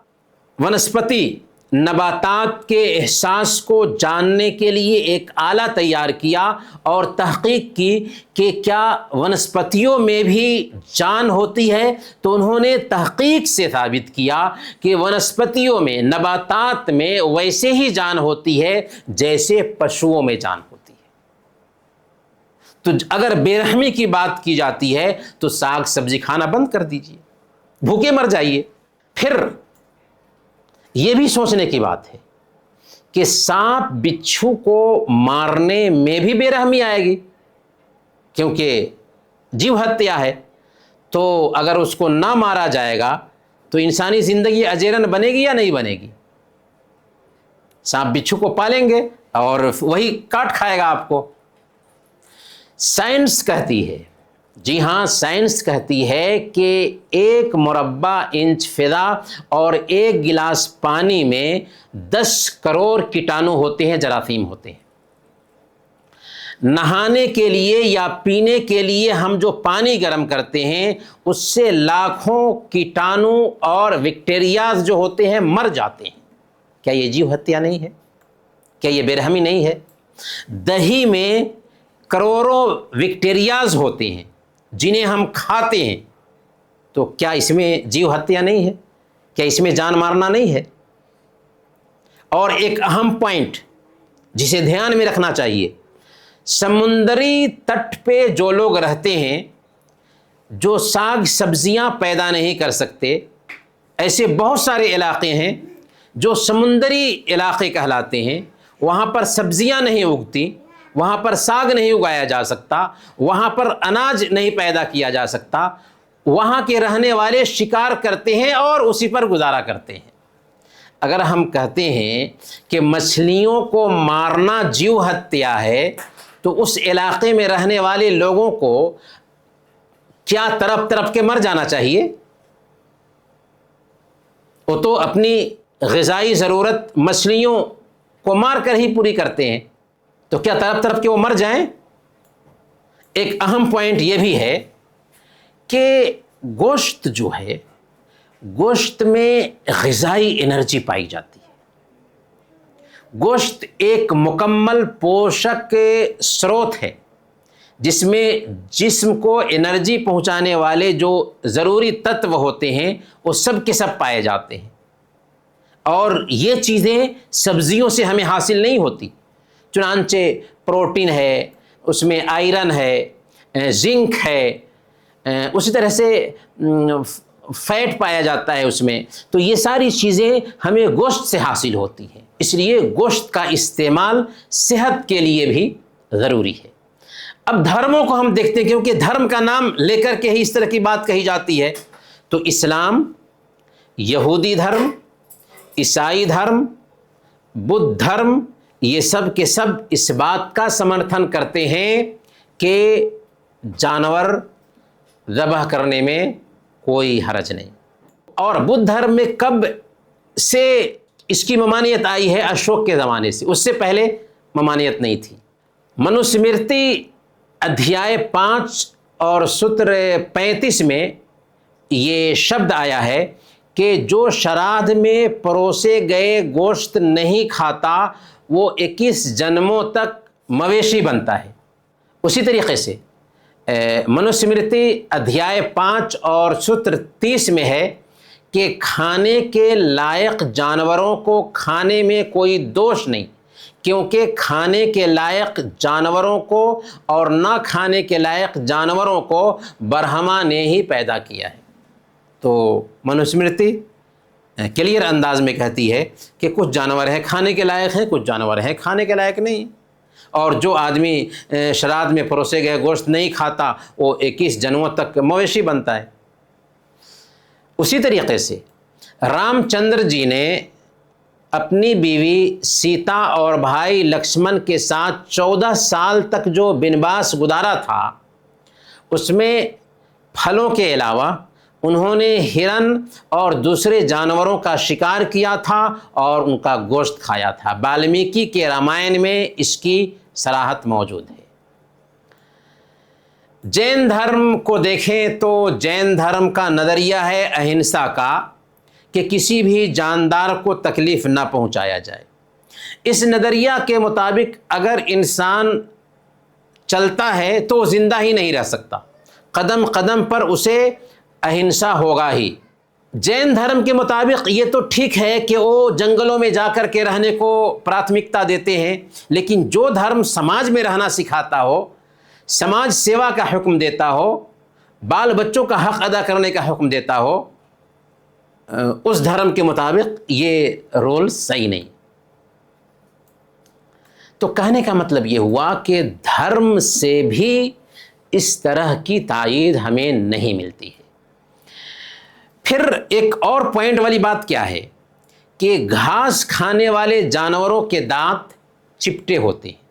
ونسپتی نباتات کے احساس کو جاننے کے لیے ایک آلہ تیار کیا اور تحقیق کی کہ کیا ونسپتیوں میں بھی جان ہوتی ہے، تو انہوں نے تحقیق سے ثابت کیا کہ ونسپتیوں میں، نباتات میں ویسے ہی جان ہوتی ہے جیسے پشوؤں میں جان ہوتی ہے۔ تو اگر بے رحمی کی بات کی جاتی ہے تو ساگ سبزی کھانا بند کر دیجئے، بھوکے مر جائیے۔ پھر یہ بھی سوچنے کی بات ہے کہ سانپ بچھو کو مارنے میں بھی بے رحمی آئے گی، کیونکہ جیو ہتیا ہے، تو اگر اس کو نہ مارا جائے گا تو انسانی زندگی اجیرن بنے گی یا نہیں بنے گی؟ سانپ بچھو کو پالیں گے اور وہی کاٹ کھائے گا آپ کو۔ سائنس کہتی ہے، جی ہاں سائنس کہتی ہے کہ 1 مربع انچ فضا اور 1 گلاس پانی میں 10 کروڑ کیٹانو ہوتے ہیں، جراثیم ہوتے ہیں۔ نہانے کے لیے یا پینے کے لیے ہم جو پانی گرم کرتے ہیں اس سے لاکھوں کیٹانو اور بیکٹیریاز جو ہوتے ہیں مر جاتے ہیں۔ کیا یہ جیو ہتیا نہیں ہے؟ کیا یہ بے رحمی نہیں ہے؟ دہی میں کروڑوں بیکٹیریاز ہوتے ہیں جنہیں ہم کھاتے ہیں، تو کیا اس میں جیو ہتیا نہیں ہے؟ کیا اس میں جان مارنا نہیں ہے؟ اور ایک اہم پوائنٹ جسے دھیان میں رکھنا چاہیے، سمندری تٹ پہ جو لوگ رہتے ہیں، جو ساگ سبزیاں پیدا نہیں کر سکتے، ایسے بہت سارے علاقے ہیں جو سمندری علاقے کہلاتے ہیں، وہاں پر سبزیاں نہیں اگتی، وہاں پر ساگ نہیں اگایا جا سکتا، وہاں پر اناج نہیں پیدا کیا جا سکتا، وہاں کے رہنے والے شکار کرتے ہیں اور اسی پر گزارا کرتے ہیں۔ اگر ہم کہتے ہیں کہ مچھلیوں کو مارنا جیو ہتیا ہے، تو اس علاقے میں رہنے والے لوگوں کو کیا تڑپ تڑپ کے مر جانا چاہیے؟ وہ تو اپنی غذائی ضرورت مچھلیوں کو مار کر ہی پوری کرتے ہیں، تو کیا تڑپ تڑپ کے وہ مر جائیں؟ ایک اہم پوائنٹ یہ بھی ہے کہ گوشت جو ہے، گوشت میں غذائی انرجی پائی جاتی ہے۔ گوشت ایک مکمل پوشک سروت ہے جس میں جسم کو انرجی پہنچانے والے جو ضروری تتو ہوتے ہیں وہ سب کے سب پائے جاتے ہیں، اور یہ چیزیں سبزیوں سے ہمیں حاصل نہیں ہوتی۔ چنانچہ پروٹین ہے، اس میں آئرن ہے، زنک ہے، اسی طرح سے فیٹ پایا جاتا ہے اس میں، تو یہ ساری چیزیں ہمیں گوشت سے حاصل ہوتی ہیں۔ اس لیے گوشت کا استعمال صحت کے لیے بھی ضروری ہے۔ اب دھرموں کو ہم دیکھتے ہیں، کیونکہ دھرم کا نام لے کر کے ہی اس طرح کی بات کہی جاتی ہے، تو اسلام، یہودی دھرم، عیسائی دھرم، بدھ دھرم، یہ سب کے سب اس بات کا سمرتھن کرتے ہیں کہ جانور ذبح کرنے میں کوئی حرج نہیں۔ اور بدھ دھرم میں کب سے اس کی ممانعت آئی ہے؟ اشوک کے زمانے سے، اس سے پہلے ممانعت نہیں تھی۔ منوسمرتی ادھیائے 5 اور ستر 35 میں یہ شبد آیا ہے کہ جو شرادھ میں پروسے گئے گوشت نہیں کھاتا وہ 21 جنموں تک مویشی بنتا ہے۔ اسی طریقے سے منوسمرتی ادھیائے 5 اور ستر 30 میں ہے کہ کھانے کے لائق جانوروں کو کھانے میں کوئی دوش نہیں، کیونکہ کھانے کے لائق جانوروں کو اور نہ کھانے کے لائق جانوروں کو برہما نے ہی پیدا کیا ہے۔ تو منوسمرتی کلیئر انداز میں کہتی ہے کہ کچھ جانور ہیں کھانے کے لائق ہیں، کچھ جانور ہیں کھانے کے لائق نہیں، اور جو آدمی شراد میں پروسے گئے گوشت نہیں کھاتا وہ 21 جنموں تک مویشی بنتا ہے۔ اسی طریقے سے رام چندر جی نے اپنی بیوی سیتا اور بھائی لکشمن کے ساتھ 14 سال تک جو بنواس گزارا تھا، اس میں پھلوں کے علاوہ انہوں نے ہرن اور دوسرے جانوروں کا شکار کیا تھا اور ان کا گوشت کھایا تھا۔ والمیکی کے رامائن میں اس کی صراحت موجود ہے۔ جین دھرم کو دیکھیں تو جین دھرم کا نظریہ ہے اہنسا کا، کہ کسی بھی جاندار کو تکلیف نہ پہنچایا جائے۔ اس نظریہ کے مطابق اگر انسان چلتا ہے تو زندہ ہی نہیں رہ سکتا، قدم قدم پر اسے اہنسا ہوگا ہی۔ جین دھرم کے مطابق یہ تو ٹھیک ہے کہ وہ جنگلوں میں جا کر کے رہنے کو پراتھمکتا دیتے ہیں، لیکن جو دھرم سماج میں رہنا سکھاتا ہو، سماج سیوا کا حکم دیتا ہو، بال بچوں کا حق ادا کرنے کا حکم دیتا ہو، اس دھرم کے مطابق یہ رول صحیح نہیں۔ تو کہنے کا مطلب یہ ہوا کہ دھرم سے بھی اس طرح کی تائید ہمیں نہیں ملتی ہے۔ پھر ایک اور پوائنٹ والی بات کیا ہے کہ گھاس کھانے والے جانوروں کے دانت چپٹے ہوتے ہیں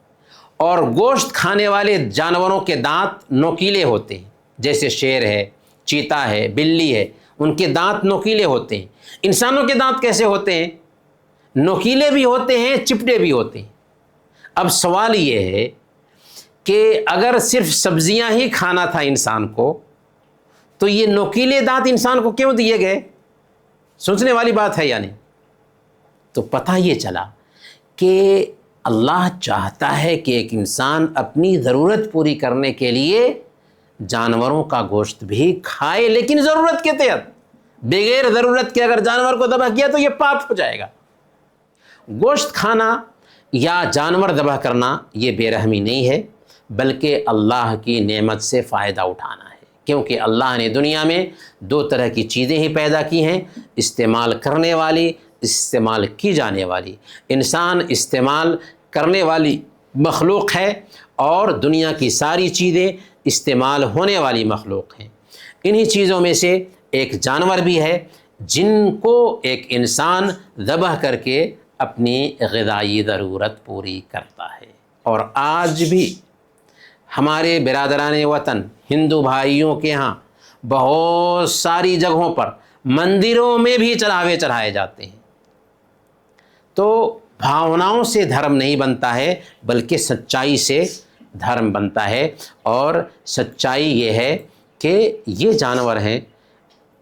اور گوشت کھانے والے جانوروں کے دانت نوکیلے ہوتے ہیں، جیسے شیر ہے، چیتا ہے، بلی ہے، ان کے دانت نوکیلے ہوتے ہیں۔ انسانوں کے دانت کیسے ہوتے ہیں؟ نوکیلے بھی ہوتے ہیں، چپٹے بھی ہوتے ہیں۔ اب سوال یہ ہے کہ اگر صرف سبزیاں ہی کھانا تھا انسان کو تو یہ نوکیلے دانت انسان کو کیوں دیے گئے؟ سوچنے والی بات ہے یعنی۔ تو پتہ یہ چلا کہ اللہ چاہتا ہے کہ ایک انسان اپنی ضرورت پوری کرنے کے لیے جانوروں کا گوشت بھی کھائے، لیکن ضرورت کے تحت۔ بغیر ضرورت کے اگر جانور کو ذبح کیا تو یہ پاپ ہو جائے گا۔ گوشت کھانا یا جانور ذبح کرنا یہ بے رحمی نہیں ہے، بلکہ اللہ کی نعمت سے فائدہ اٹھانا ہے، کیونکہ اللہ نے دنیا میں 2 طرح کی چیزیں ہی پیدا کی ہیں، استعمال کرنے والی، استعمال کی جانے والی۔ انسان استعمال کرنے والی مخلوق ہے اور دنیا کی ساری چیزیں استعمال ہونے والی مخلوق ہیں۔ انہی چیزوں میں سے ایک جانور بھی ہے جن کو ایک انسان ذبح کر کے اپنی غذائی ضرورت پوری کرتا ہے۔ اور آج بھی ہمارے برادران وطن ہندو بھائیوں کے ہاں بہت ساری جگہوں پر مندروں میں بھی چڑھاوے چڑھائے جاتے ہیں۔ تو بھاوناؤں سے دھرم نہیں بنتا ہے، بلکہ سچائی سے دھرم بنتا ہے۔ اور سچائی یہ ہے کہ یہ جانور ہیں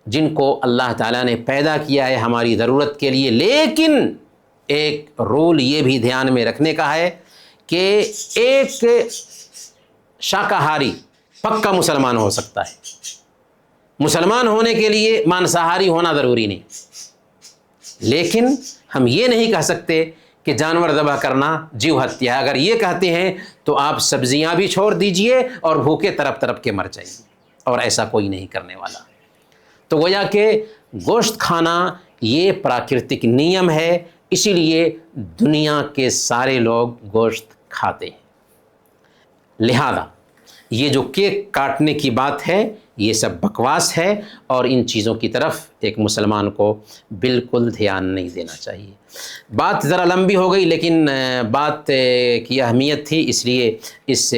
جن کو اللہ تعالیٰ نے پیدا کیا ہے ہماری ضرورت کے لیے، لیکن ایک رول یہ بھی دھیان میں رکھنے کا ہے کہ ایک شاکاہاری پکا مسلمان ہو سکتا ہے، مسلمان ہونے کے لیے مانساہاری ہونا ضروری نہیں، لیکن ہم یہ نہیں کہہ سکتے کہ جانور ذبح کرنا جیو ہتیا ہے۔ اگر یہ کہتے ہیں تو آپ سبزیاں بھی چھوڑ دیجئے اور بھوکے تڑپ تڑپ کے مر جائیے، اور ایسا کوئی نہیں کرنے والا۔ تو گویا کہ گوشت کھانا یہ پراکرتک نیم ہے، اسی لیے دنیا کے سارے لوگ گوشت کھاتے ہیں۔ لہذا یہ جو کیک کاٹنے کی بات ہے یہ سب بکواس ہے، اور ان چیزوں کی طرف ایک مسلمان کو بالکل دھیان نہیں دینا چاہیے۔ بات ذرا لمبی ہو گئی، لیکن بات کی اہمیت تھی، اس لیے اس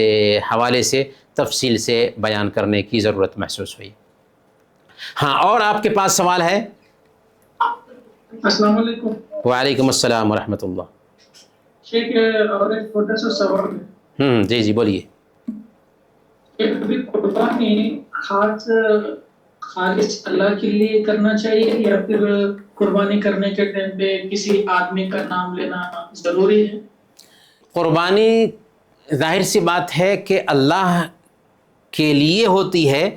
حوالے سے تفصیل سے بیان کرنے کی ضرورت محسوس ہوئی۔ ہاں، اور آپ کے پاس سوال ہے؟ السلام علیکم۔ وعلیکم السلام ورحمۃ اللہ۔ شیخ، اور ایک چھوٹا سا سوال ہے۔ جی بولیے۔ ابھی قربانی خالص اللہ کے لیے کرنا چاہیے، یا پھر قربانی کرنے کے ٹائم پہ کسی آدمی کا نام لینا ضروری ہے؟ قربانی ظاہر سی بات ہے کہ اللہ کے لیے ہوتی ہے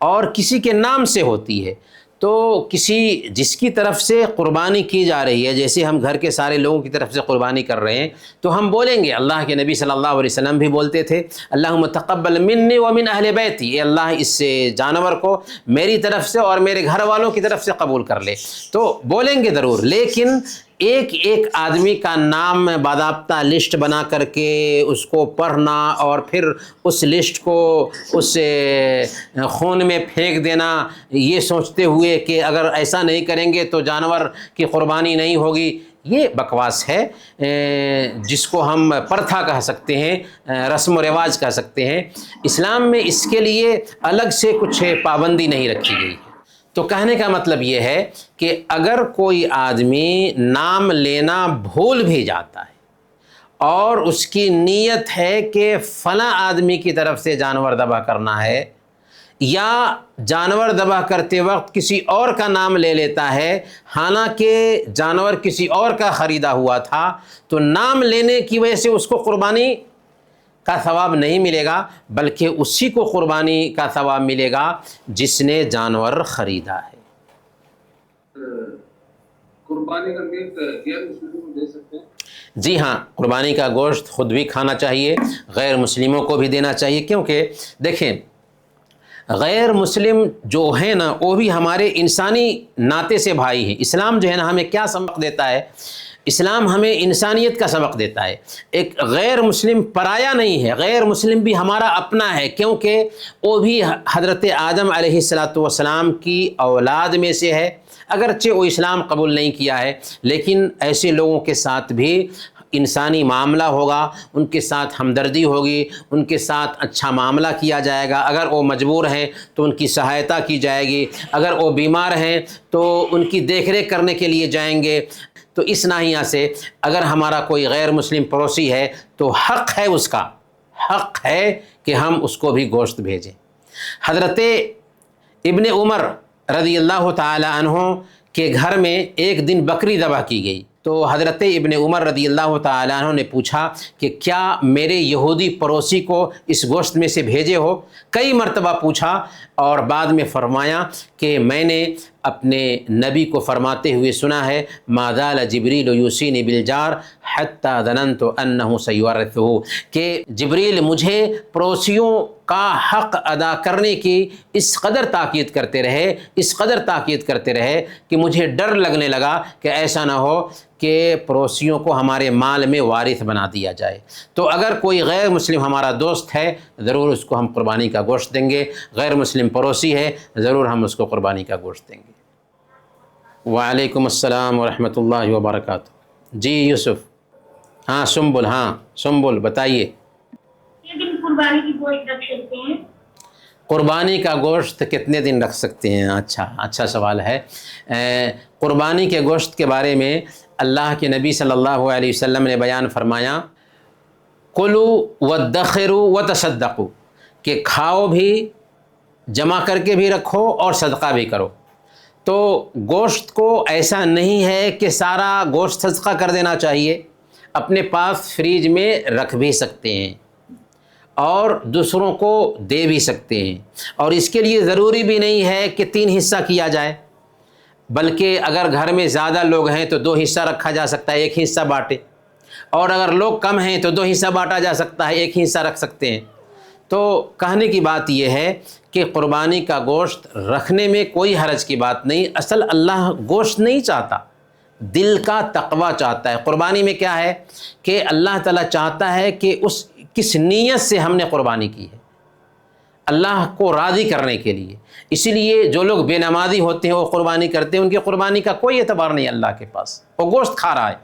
اور کسی کے نام سے ہوتی ہے، تو جس کی طرف سے قربانی کی جا رہی ہے، جیسے ہم گھر کے سارے لوگوں کی طرف سے قربانی کر رہے ہیں تو ہم بولیں گے، اللہ کے نبی صلی اللہ علیہ وسلم بھی بولتے تھے، اللہم تقبل منی ومن اہل بیتی، اے اللہ اس جانور کو میری طرف سے اور میرے گھر والوں کی طرف سے قبول کر لے، تو بولیں گے ضرور، لیکن ایک ایک آدمی کا نام باضابطہ لسٹ بنا کر کے اس کو پڑھنا اور پھر اس لسٹ کو اس خون میں پھینک دینا، یہ سوچتے ہوئے کہ اگر ایسا نہیں کریں گے تو جانور کی قربانی نہیں ہوگی، یہ بکواس ہے، جس کو ہم پرتھا کہہ سکتے ہیں، رسم و رواج کہہ سکتے ہیں۔ اسلام میں اس کے لیے الگ سے کچھ پابندی نہیں رکھی گئی ہے۔ تو کہنے کا مطلب یہ ہے کہ اگر کوئی آدمی نام لینا بھول بھی جاتا ہے اور اس کی نیت ہے کہ فلاں آدمی کی طرف سے جانور ذبح کرنا ہے، یا جانور ذبح کرتے وقت کسی اور کا نام لے لیتا ہے حالانکہ جانور کسی اور کا خریدا ہوا تھا، تو نام لینے کی وجہ سے اس کو قربانی کا ثواب نہیں ملے گا، بلکہ اسی کو قربانی کا ثواب ملے گا جس نے جانور خریدا ہے۔ قربانی کا میٹ غیر مسلموں کو دے سکتے ہیں؟ جی ہاں، قربانی کا گوشت خود بھی کھانا چاہیے، غیر مسلموں کو بھی دینا چاہیے، کیونکہ دیکھیں غیر مسلم جو ہیں نا وہ بھی ہمارے انسانی ناطے سے بھائی ہیں۔ اسلام جو ہے نا ہمیں کیا سبق دیتا ہے؟ اسلام ہمیں انسانیت کا سبق دیتا ہے۔ ایک غیر مسلم پرایا نہیں ہے، غیر مسلم بھی ہمارا اپنا ہے، کیونکہ وہ بھی حضرت آدم علیہ السلام کی اولاد میں سے ہے، اگرچہ وہ اسلام قبول نہیں کیا ہے، لیکن ایسے لوگوں کے ساتھ بھی انسانی معاملہ ہوگا، ان کے ساتھ ہمدردی ہوگی، ان کے ساتھ اچھا معاملہ کیا جائے گا، اگر وہ مجبور ہیں تو ان کی سہایتا کی جائے گی، اگر وہ بیمار ہیں تو ان کی دیکھ ریکھ کرنے کے لیے جائیں گے۔ تو اس ناحیہ سے اگر ہمارا کوئی غیر مسلم پڑوسی ہے تو حق ہے، اس کا حق ہے کہ ہم اس کو بھی گوشت بھیجیں۔ حضرت ابن عمر رضی اللہ تعالی عنہ کے گھر میں ایک دن بکری ذبح کی گئی، تو حضرت ابن عمر رضی اللہ تعالیٰ عنہ نے پوچھا کہ کیا میرے یہودی پڑوسی کو اس گوشت میں سے بھیجے ہو؟ کئی مرتبہ پوچھا اور بعد میں فرمایا کہ میں نے اپنے نبی کو فرماتے ہوئے سنا ہے، ما زال جبریل یوصینی بالجار حتی ظننت انہ سیورثہ، کہ جبریل مجھے پڑوسیوں کا حق ادا کرنے کی اس قدر تاکید کرتے رہے کہ مجھے ڈر لگنے لگا کہ ایسا نہ ہو کہ پڑوسیوں کو ہمارے مال میں وارث بنا دیا جائے۔ تو اگر کوئی غیر مسلم ہمارا دوست ہے ضرور اس کو ہم قربانی کا گوشت دیں گے، غیر مسلم پڑوسی ہے ضرور ہم اس کو قربانی کا گوشت دیں گے۔ وعلیکم السلام ورحمۃ اللہ وبرکاتہ۔ جی یوسف، ہاں سنبل بتائیے۔ یہ دن قربانی کی گوشت رکھ سکتے ہیں؟ قربانی کا گوشت کتنے دن رکھ سکتے ہیں؟ اچھا سوال ہے۔ قربانی کے گوشت کے بارے میں اللہ کے نبی صلی اللہ علیہ وسلم نے بیان فرمایا، کلوا وادخروا وتصدقوا، کہ کھاؤ بھی، جمع کر کے بھی رکھو اور صدقہ بھی کرو۔ تو گوشت کو ایسا نہیں ہے کہ سارا گوشت صدقہ کر دینا چاہیے، اپنے پاس فریج میں رکھ بھی سکتے ہیں اور دوسروں کو دے بھی سکتے ہیں، اور اس کے لیے ضروری بھی نہیں ہے کہ 3 حصہ کیا جائے، بلکہ اگر گھر میں زیادہ لوگ ہیں تو 2 حصہ رکھا جا سکتا ہے، 1 حصہ بانٹے، اور اگر لوگ کم ہیں تو 2 حصہ بانٹا جا سکتا ہے، 1 حصہ رکھ سکتے ہیں۔ تو کہنے کی بات یہ ہے کہ قربانی کا گوشت رکھنے میں کوئی حرج کی بات نہیں۔ اصل اللہ گوشت نہیں چاہتا، دل کا تقوی چاہتا ہے۔ قربانی میں کیا ہے کہ اللہ تعالیٰ چاہتا ہے کہ کس نیت سے ہم نے قربانی کی ہے۔ اللہ کو راضی کرنے کے لیے. اسی لیے جو لوگ بے نمازی ہوتے ہیں وہ قربانی کرتے ہیں، ان کی قربانی کا کوئی اعتبار نہیں اللہ کے پاس، وہ گوشت کھا رہا ہے.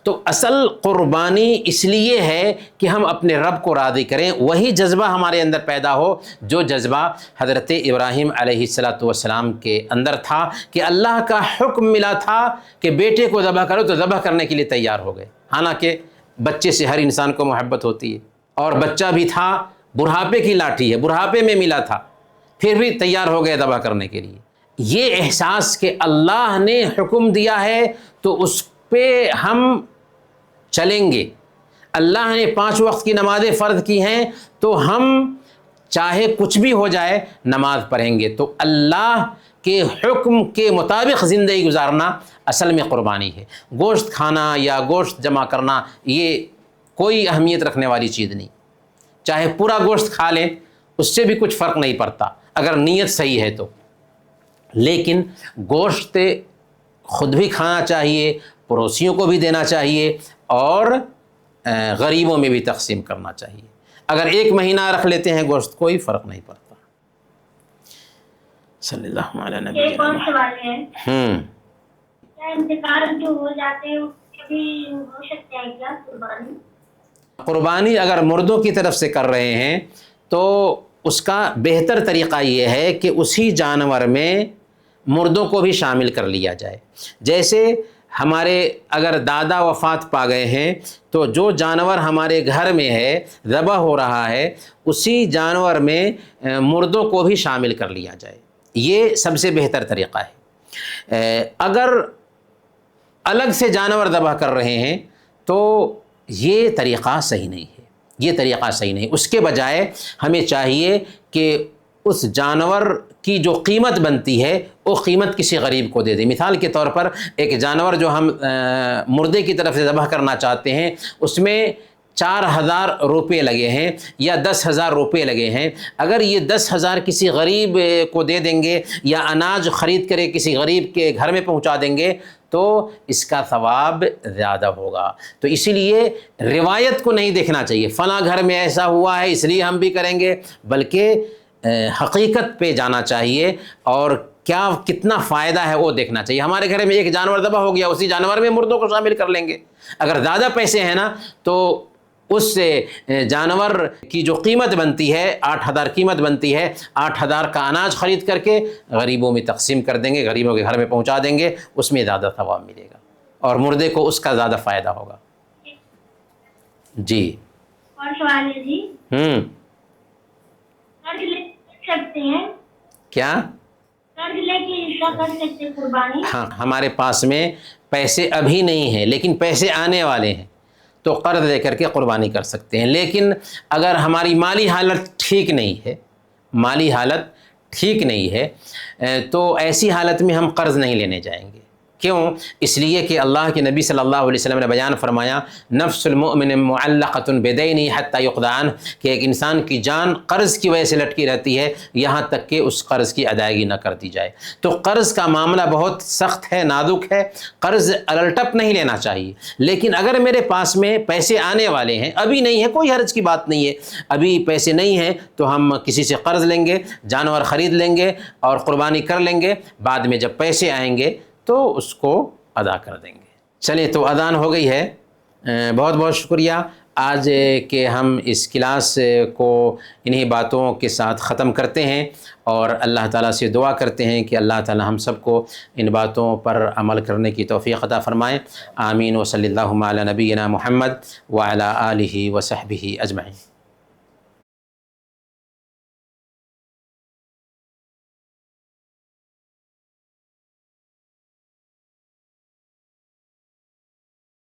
تو اصل قربانی اس لیے ہے کہ ہم اپنے رب کو راضی کریں، وہی جذبہ ہمارے اندر پیدا ہو جو جذبہ حضرت ابراہیم علیہ السلام کے اندر تھا کہ اللہ کا حکم ملا تھا کہ بیٹے کو ذبح کرو تو ذبح کرنے کے لیے تیار ہو گئے. حالانکہ بچے سے ہر انسان کو محبت ہوتی ہے، اور بچہ بھی تھا، بڑھاپے کی لاٹھی ہے، بڑھاپے میں ملا تھا، پھر بھی تیار ہو گئے ذبح کرنے کے لیے. یہ احساس کہ اللہ نے حکم دیا ہے تو اس پہ ہم چلیں گے، اللہ نے 5 وقت کی نمازیں فرض کی ہیں تو ہم چاہے کچھ بھی ہو جائے نماز پڑھیں گے. تو اللہ کے حکم کے مطابق زندگی گزارنا اصل میں قربانی ہے. گوشت کھانا یا گوشت جمع کرنا یہ کوئی اہمیت رکھنے والی چیز نہیں. چاہے پورا گوشت کھا لیں اس سے بھی کچھ فرق نہیں پڑتا اگر نیت صحیح ہے تو. لیکن گوشت خود بھی کھانا چاہیے، پڑوسیوں کو بھی دینا چاہیے، اور غریبوں میں بھی تقسیم کرنا چاہیے. اگر 1 مہینہ رکھ لیتے ہیں گوشت کوئی فرق نہیں پڑتا. صلی اللہ علیہ نبی. ایک اور سوال ہے، کیا انتقال جو ہو جاتے ہیں کبھی ہو سکتا ہے کیا قربانی؟ قربانی اگر مردوں کی طرف سے کر رہے ہیں تو اس کا بہتر طریقہ یہ ہے کہ اسی جانور میں مردوں کو بھی شامل کر لیا جائے. جیسے ہمارے اگر دادا وفات پا گئے ہیں تو جو جانور ہمارے گھر میں ہے ذبح ہو رہا ہے اسی جانور میں مردوں کو بھی شامل کر لیا جائے. یہ سب سے بہتر طریقہ ہے. اگر الگ سے جانور ذبح کر رہے ہیں تو یہ طریقہ صحیح نہیں ہے، یہ طریقہ صحیح نہیں. اس کے بجائے ہمیں چاہیے کہ اس جانور کی جو قیمت بنتی ہے وہ قیمت کسی غریب کو دے دیں. مثال کے طور پر ایک جانور جو ہم مردے کی طرف سے ذبح کرنا چاہتے ہیں اس میں 4,000 روپے لگے ہیں یا 10,000 روپے لگے ہیں. اگر یہ 10,000 کسی غریب کو دے دیں گے یا اناج خرید کرے کسی غریب کے گھر میں پہنچا دیں گے تو اس کا ثواب زیادہ ہوگا. تو اسی لیے روایت کو نہیں دیکھنا چاہیے فلاں گھر میں ایسا ہوا ہے اس لیے ہم بھی کریں گے، بلکہ حقیقت پہ جانا چاہیے اور کیا کتنا فائدہ ہے وہ دیکھنا چاہیے. ہمارے گھر میں ایک جانور ذبح ہو گیا اسی جانور میں مردوں کو شامل کر لیں گے. اگر زیادہ پیسے ہیں نا تو اس جانور کی جو قیمت بنتی ہے 8,000 قیمت بنتی ہے 8,000 کا اناج خرید کر کے غریبوں میں تقسیم کر دیں گے، غریبوں کے گھر میں پہنچا دیں گے، اس میں زیادہ ثواب ملے گا اور مردے کو اس کا زیادہ فائدہ ہوگا. جی اور سوال ہے جی، قرض لے سکتے ہیں کیا؟ قرض لے کے حصہ کر سکتے ہیں قربانی؟ ہاں، ہمارے پاس میں پیسے ابھی نہیں ہیں لیکن پیسے آنے والے ہیں تو قرض لے کر کے قربانی کر سکتے ہیں. لیکن اگر ہماری مالی حالت ٹھیک نہیں ہے، مالی حالت ٹھیک نہیں ہے تو ایسی حالت میں ہم قرض نہیں لینے جائیں گے. کیوں؟ اس لیے کہ اللہ کے نبی صلی اللہ علیہ وسلم نے بیان فرمایا نفس المؤمن معلقۃ بدینہ حتی یقضی عنہ، کہ ایک انسان کی جان قرض کی وجہ سے لٹکی رہتی ہے یہاں تک کہ اس قرض کی ادائیگی نہ کر دی جائے. تو قرض کا معاملہ بہت سخت ہے، نازک ہے، قرض الٹپ نہیں لینا چاہیے. لیکن اگر میرے پاس میں پیسے آنے والے ہیں، ابھی نہیں ہے، کوئی حرج کی بات نہیں ہے، ابھی پیسے نہیں ہیں تو ہم کسی سے قرض لیں گے، جانور خرید لیں گے اور قربانی کر لیں گے. بعد میں جب پیسے آئیں گے تو اس کو ادا کر دیں گے. چلیے تو اذان ہو گئی ہے. بہت بہت شکریہ. آج کہ ہم اس کلاس کو انہی باتوں کے ساتھ ختم کرتے ہیں اور اللہ تعالیٰ سے دعا کرتے ہیں کہ اللہ تعالیٰ ہم سب کو ان باتوں پر عمل کرنے کی توفیق عطا فرمائے. آمین. وصلی اللہ علی نبینا محمد وعلی آلہ وصحبہ اجمعین.